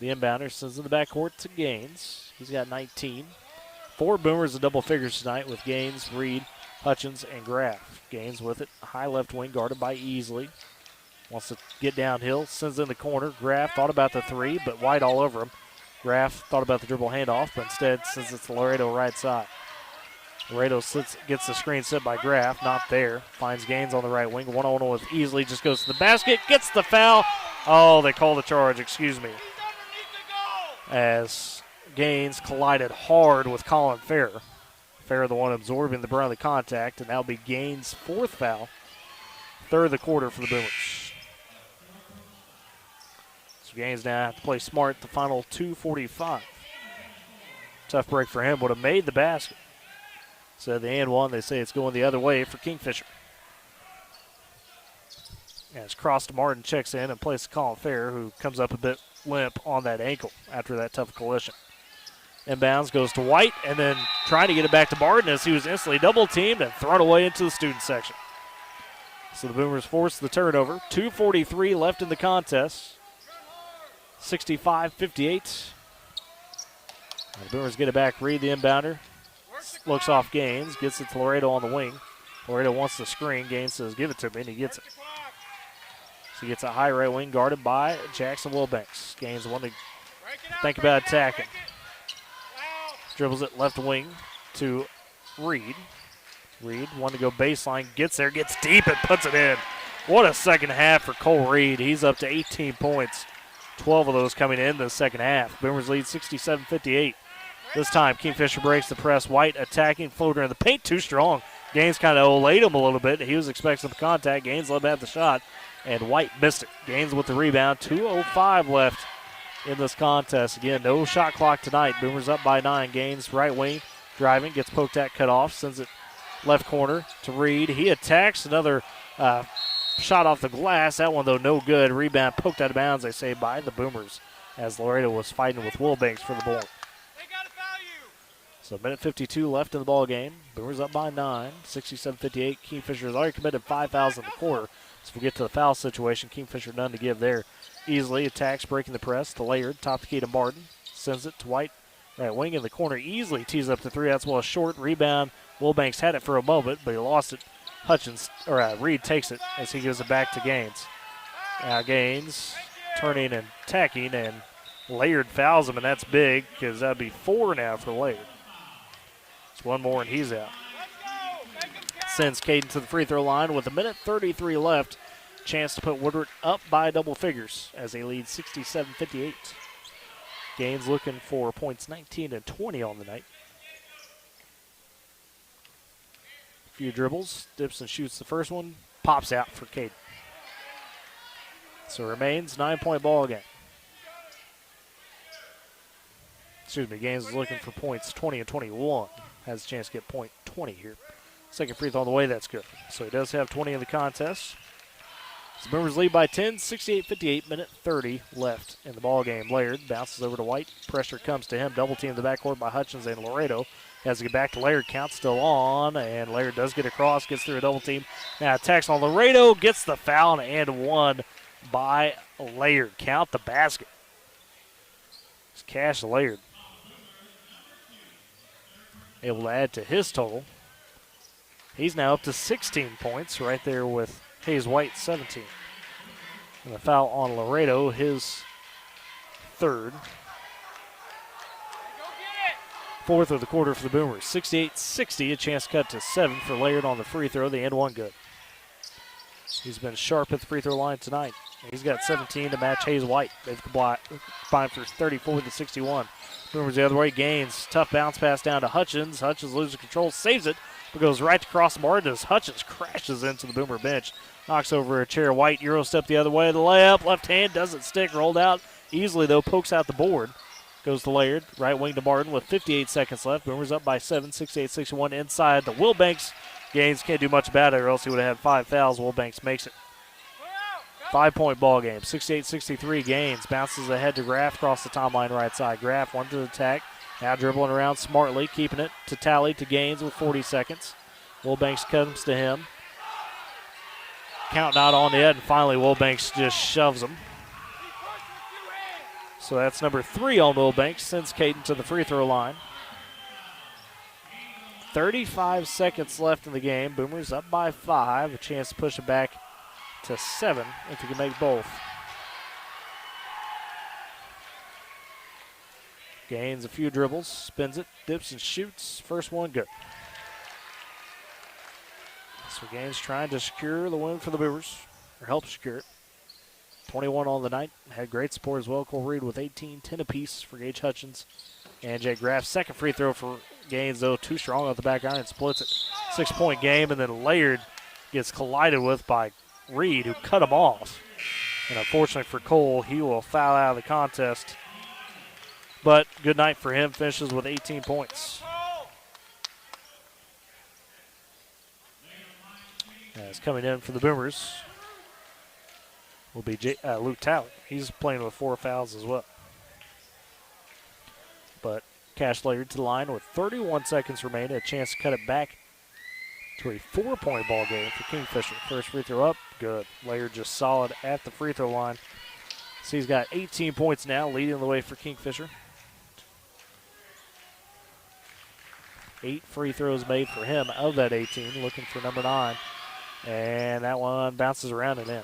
The inbounder sends in the backcourt to Gaines. He's got 19. 4 Boomers in double figures tonight with Gaines, Reed, Hutchins, and Graff. Gaines with it. High left wing guarded by Easley. Wants to get downhill. Sends in the corner. Graff thought about the 3, but White all over him. Graff thought about the dribble handoff, but instead sends it to Laredo right side. Laredo gets the screen set by Graff. Not there. Finds Gaines on the right wing. 1-on-1 with Easley. Just goes to the basket. Gets the foul. Oh, they call the charge. Excuse me. As Gaines collided hard with Colin Farrer. Farrer the one absorbing the brunt of the contact, and that'll be Gaines' 4th foul. 3rd of the quarter for the Boomers. So Gaines now have to play smart the final 2:45. Tough break for him. Would have made the basket. So the and one, they say it's going the other way for Kingfisher. As Cross Martin checks in and plays to Colin Farrer, who comes up a bit limp on that ankle after that tough collision. Inbounds goes to White, and then trying to get it back to Barton as he was instantly double-teamed and thrown away into the student section. So the Boomers force the turnover. 2:43 left in the contest. 65-58. The Boomers get it back. Reed, the inbounder, looks off Gaines, gets it to Laredo on the wing. Laredo wants the screen. Gaines says, give it to me, and he gets it. So he gets a high right wing guarded by Jackson Wilbanks. Gaines wanting to think about attacking. Dribbles it left wing to Reed. Reed wanting to go baseline, gets there, gets deep, and puts it in. What a second half for Cole Reed. He's up to 18 points. 12 of those coming in the second half. Boomers lead 67-58. This time, Kingfisher breaks the press. White attacking, floater in the paint, too strong. Gaines kind of olayed him a little bit. He was expecting some contact. Gaines let him have the shot, and White missed it. Gaines with the rebound. 2:05 left in this contest. Again, no shot clock tonight. Boomers up by 9. Gaines right wing, driving, gets poked at, cut off, sends it left corner to Reed. He attacks another shot off the glass. That one, though, no good. Rebound poked out of bounds, they say, by the Boomers as Laredo was fighting with Wilbanks for the ball. So, minute 52 left in the ball game. Boomers up by 9, 67-58. Kingfisher has already committed 5 fouls in the quarter. So, if we get to the foul situation, Kingfisher none to give there. Easily attacks, breaking the press to Laird. Top the key to Martin. Sends it to White. Right wing in the corner. Easily tees up the 3. That's well a short rebound. Wilbanks had it for a moment, but he lost it. Reed takes it as he gives it back to Gaines. Now Gaines turning and attacking, and Laird fouls him, and that's big because that'd be 4 now for Laird. It's 1 more and he's out. Sends Caden to the free throw line with 1:33 left. Chance to put Woodward up by double figures as they lead 67-58. Gaines looking for points 19 and 20 on the night. A few dribbles, dips and shoots the first one, pops out for Caden. So remains 9-point ball game. Gaines is looking for points 20 and 21. Has a chance to get point 20 here. Second free throw on the way, that's good. So he does have 20 in the contest. The Boomers lead by 10, 68-58, minute 30 left in the ball game. Laird bounces over to White. Pressure comes to him. Double team in the backcourt by Hutchins and Laredo. Has to get back to Laird. Count still on, and Laird does get across, gets through a double team. Now attacks on Laredo, gets the foul, and 1 by Laird. Count the basket. It's Cash Laird. Able to add to his total. He's now up to 16 points, right there with Hayes White, 17. And the foul on Laredo, his 3rd. 4th of the quarter for the Boomers. 68-60, a chance cut to 7 for Laird on the free throw. The end one good. He's been sharp at the free throw line tonight. He's got 17 to match Hayes White. They've combined for 34-61. Boomers the other way. Gaines, tough bounce pass down to Hutchins. Hutchins loses control, saves it, but goes right across Martin as Hutchins crashes into the Boomer bench. Knocks over a chair. White Euro step the other way. The layup, left hand, doesn't stick. Rolled out easily, though, pokes out the board. Goes to Laird. Right wing to Martin with 58 seconds left. Boomers up by 7, 68-61 inside the Wilbanks. Gaines can't do much about it, or else he would have had 5 fouls. Wilbanks makes it. 5-point ball game. 68-63. Gaines bounces ahead to Graff across the timeline right side. Graff wanted to attack. Now dribbling around smartly, keeping it to Talley to Gaines with 40 seconds. Wilbanks comes to him. Count not on the end, and finally Wilbanks just shoves him. So that's number 3 on Millbank, sends Caden to the free throw line. 35 seconds left in the game. Boomers up by 5. A chance to push it back to 7 if you can make both. Gains a few dribbles, spins it, dips and shoots. First one good. So Gaines trying to secure the win for the Boomers, or help secure it. 21 on the night. Had great support as well. Cole Reed with 18, 10 apiece for Gage Hutchins and Jay Graff. Second free throw for Gaines, though, too strong off the back iron. Splits it. 6-point game, and then Laird gets collided with by Reed, who cut him off. And unfortunately for Cole, he will foul out of the contest. But good night for him. Finishes with 18 points. As coming in for the Boomers will be Luke Talley. He's playing with 4 fouls as well. But Cash Laird to the line with 31 seconds remaining. A chance to cut it back to a 4-point ball game for Kingfisher. First free throw up, good. Laird just solid at the free throw line. So he's got 18 points now, leading the way for Kingfisher. 8 free throws made for him of that 18, looking for number 9. And that one bounces around and in.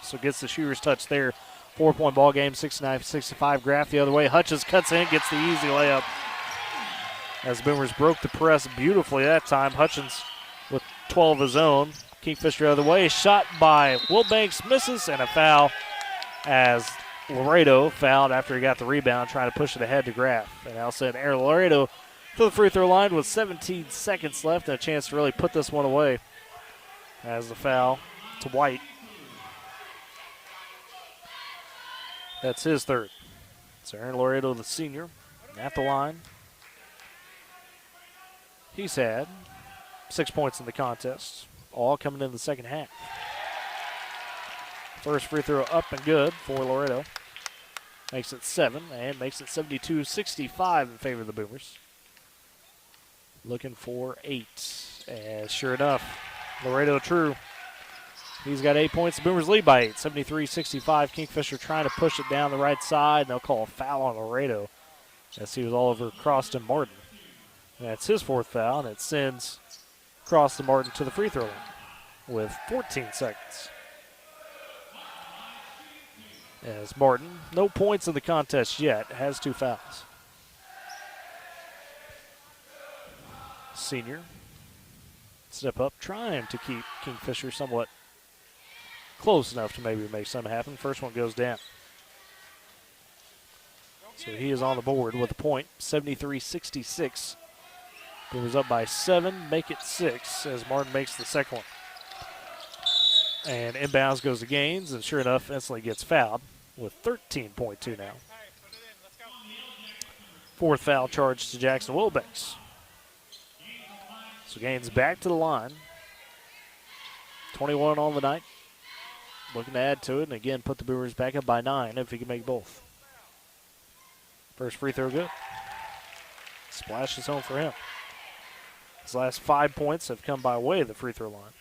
So gets the shooter's touch there. 4-point ball game, 69-65. Graff the other way. Hutchins cuts in, gets the easy layup. As Boomers broke the press beautifully that time. Hutchins with 12 of his own. Kingfisher the other way. Shot by Wilbanks, misses, and a foul as Laredo fouled after he got the rebound, trying to push it ahead to Graff. And now send Aaron Laredo to the free throw line with 17 seconds left and a chance to really put this one away. As the foul to White. That's his third. So Aaron Laredo, the senior, at the line. He's had 6 points in the contest, all coming in the second half. First free throw up and good for Laredo. Makes it 7 and makes it 72-65 in favor of the Boomers. Looking for 8. And sure enough, Laredo true. He's got 8 points. The Boomers lead by 8, 73-65. Kingfisher trying to push it down the right side, and they'll call a foul on Laredo as he was all over Croston Martin. That's his 4th foul, and it sends Croston Martin to the free throw line with 14 seconds. As Martin, no points in the contest yet, has 2 fouls. Senior, step up, trying to keep Kingfisher somewhat close enough to maybe make something happen. First one goes down. So he is on the board with a point, 73-66. Boomers up by 7, make it 6 as Martin makes the second one. And inbounds goes to Gaines, and sure enough, instantly gets fouled with 13.2 now. 4th foul charge to Jackson Wilbanks. So Gaines back to the line. 21 on the night. Looking to add to it, and again put the Boomers back up by 9 if he can make both. First free throw good. Splash is home for him. His last 5 points have come by way of the free throw line.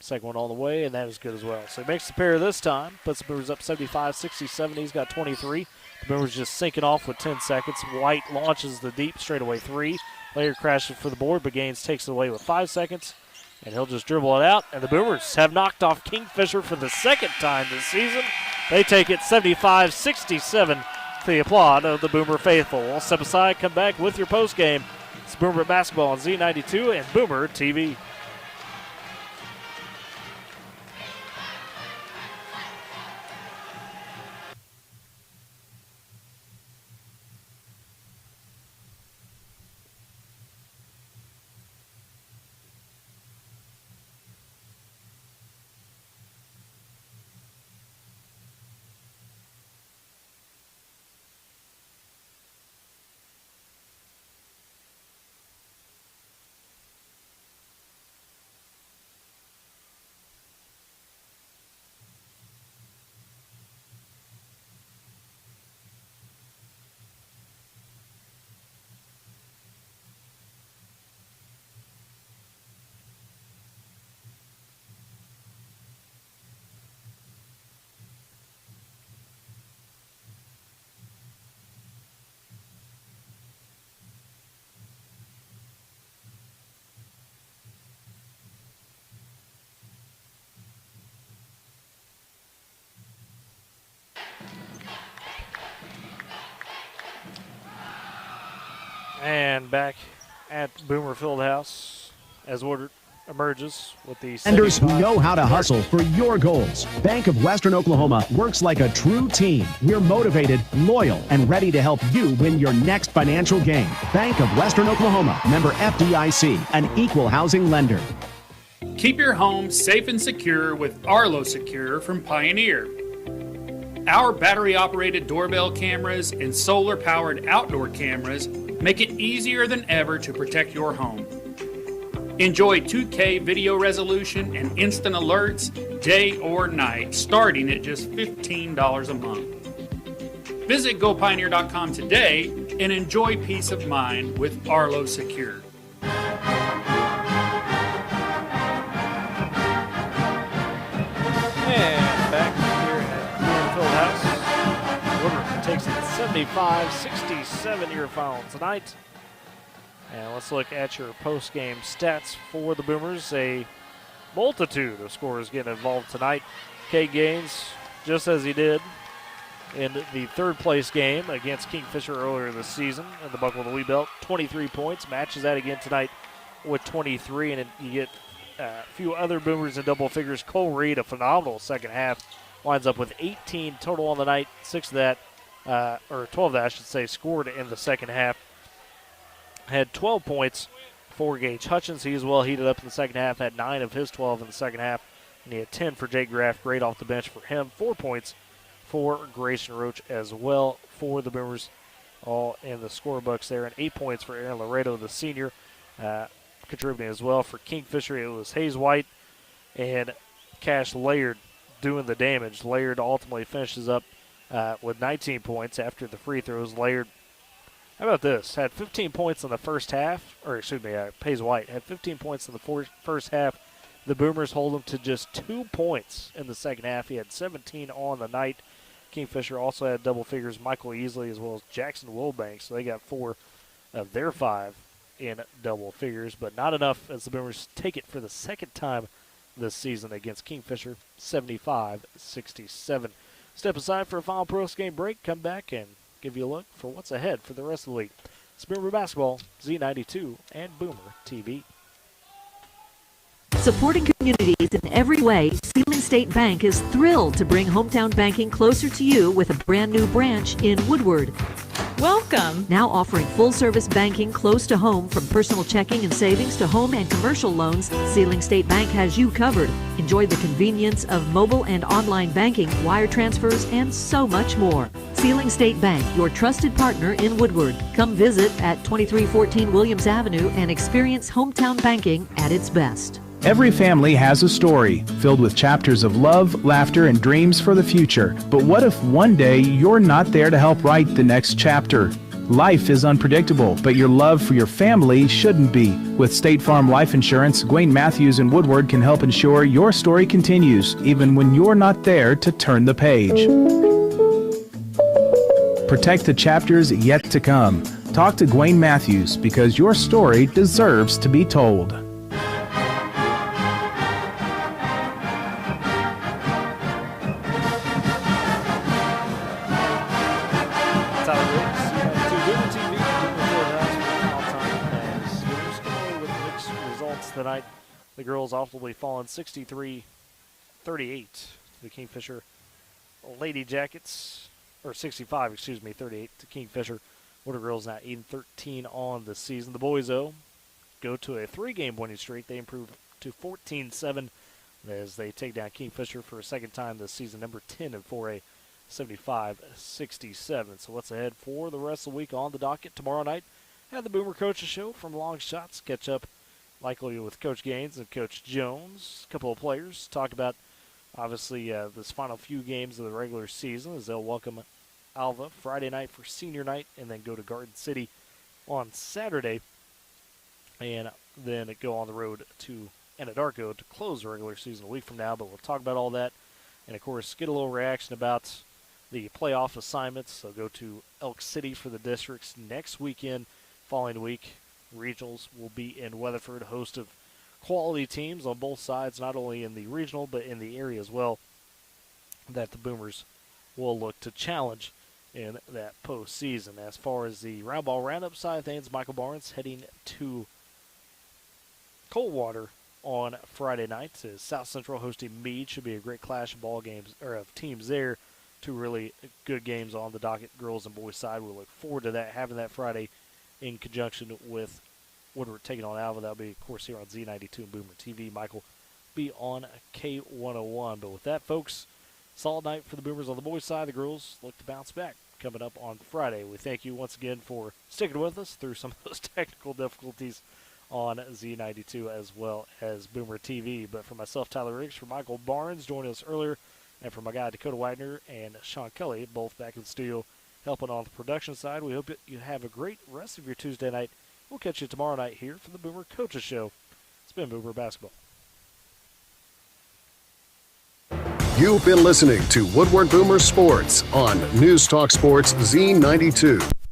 Second one on the way, and that is good as well. So he makes the pair this time, puts the Boomers up 75-67. He's got 23. The Boomers just sinking off with 10 seconds. White launches the deep straightaway 3. Laird crashes for the board, but Gaines takes it away with 5 seconds. And he'll just dribble it out. And the Boomers have knocked off Kingfisher for the 2nd time this season. They take it 75-67 to the applaud of the Boomer faithful. We'll step aside, come back with your postgame. It's Boomer Basketball on Z92 and Boomer TV. And back at Boomer Fieldhouse as Woodward emerges with the Lenders who know how to hustle for your goals. Bank of Western Oklahoma works like a true team. We're motivated, loyal, and ready to help you win your next financial game. Bank of Western Oklahoma, member FDIC, an equal housing lender. Keep your home safe and secure with Arlo Secure from Pioneer. Our battery-operated doorbell cameras and solar-powered outdoor cameras make it easier than ever to protect your home. Enjoy 2K video resolution and instant alerts day or night, starting at just $15 a month. Visit GoPioneer.com today and enjoy peace of mind with Arlo Secure. And back here at Boomer Fieldhouse, Woodward takes it 75-67 your final tonight. And let's look at your post-game stats for the Boomers. A multitude of scorers getting involved tonight. K Gaines, just as he did in the third-place game against Kingfisher earlier this season in the Buckle of the Wheat Belt, 23 points. Matches that again tonight with 23, and you get a few other Boomers in double figures. Cole Reed, a phenomenal second half, winds up with 18 total on the night. 6 of that, or 12 of that, I should say, scored in the second half. Had 12 points for Gage Hutchins. He was well heated up in the second half, had 9 of his 12 in the second half, and he had 10 for Jake Graff. Great off the bench for him. 4 points for Grayson Roach as well for the Boomers, all in the scorebooks there, and 8 points for Aaron Laredo, the senior, contributing as well. For Kingfisher, it was Hayes White and Cash Laird doing the damage. Laird ultimately finishes up with 19 points after the free throws. Laird, how about this? Had 15 points in the first half, or excuse me, Hayes White had 15 points in the first half. The Boomers hold him to just 2 points in the second half. He had 17 on the night. Kingfisher also had double figures, Michael Easley as well as Jackson Wilbanks. So they got 4 of their 5 in double figures, but not enough as the Boomers take it for the second time this season against Kingfisher, 75-67. Step aside for a final post-game break. Come back and give you a look for what's ahead for the rest of the week. It's Boomer Basketball, Z92, and Boomer TV. Supporting communities in every way, Sealing State Bank is thrilled to bring hometown banking closer to you with a brand new branch in Woodward. Welcome. Now offering full-service banking close to home, from personal checking and savings to home and commercial loans, Sealing State Bank has you covered. Enjoy the convenience of mobile and online banking, wire transfers, and so much more. Sealing State Bank, your trusted partner in Woodward. Come visit at 2314 Williams Avenue and experience hometown banking at its best. Every family has a story filled with chapters of love, laughter, and dreams for the future. But what if one day you're not there to help write the next chapter? Life is unpredictable, but your love for your family shouldn't be. With State Farm Life Insurance, Gwayne Matthews and Woodward can help ensure your story continues, even when you're not there to turn the page. Protect the chapters yet to come. Talk to Gwayne Matthews, because your story deserves to be told. Tonight, the girls ultimately fallen 63-38 to the Kingfisher Lady Jackets, or 38 to Kingfisher. Water Girls now 8-13 on the season. The boys, though, go to a 3-game winning streak. They improve to 14-7 as they take down Kingfisher for a second time this season, number 10 in 4A, 75-67. So what's ahead for the rest of the week on the docket tomorrow night? Have the Boomer Coaches Show from Long Shots catch up likely with Coach Gaines and Coach Jones. A couple of players talk about, obviously, this final few games of the regular season as they'll welcome Alva Friday night for senior night and then go to Garden City on Saturday and then go on the road to Anadarko to close the regular season a week from now. But we'll talk about all that and, of course, get a little reaction about the playoff assignments. They'll go to Elk City for the districts next weekend. Following week, regionals will be in Weatherford, a host of quality teams on both sides, not only in the regional but in the area as well, that the Boomers will look to challenge in that postseason. As far as the round ball roundup side of things, Michael Barnes heading to Coldwater on Friday night as South Central hosting Meade. Should be a great clash of ball games or of teams there. Two really good games on the docket, girls and boys side. We look forward to that, having that Friday in conjunction with Woodward taking on Alva. That'll be, of course, here on Z92 and Boomer TV. Michael be on K101. But with that, folks, solid night for the Boomers on the boys side. The girls look to bounce back coming up on Friday. We thank you once again for sticking with us through some of those technical difficulties on Z92 as well as Boomer TV. But for myself, Tyler Riggs, for Michael Barnes joining us earlier, and for my guy Dakota Wagner and Sean Kelly, both back in the studio helping on the production side, we hope you have a great rest of your Tuesday night. We'll catch you tomorrow night here for the Boomer Coaches Show. It's been Boomer Basketball. You've been listening to Woodward Boomer Sports on News Talk Sports Z92.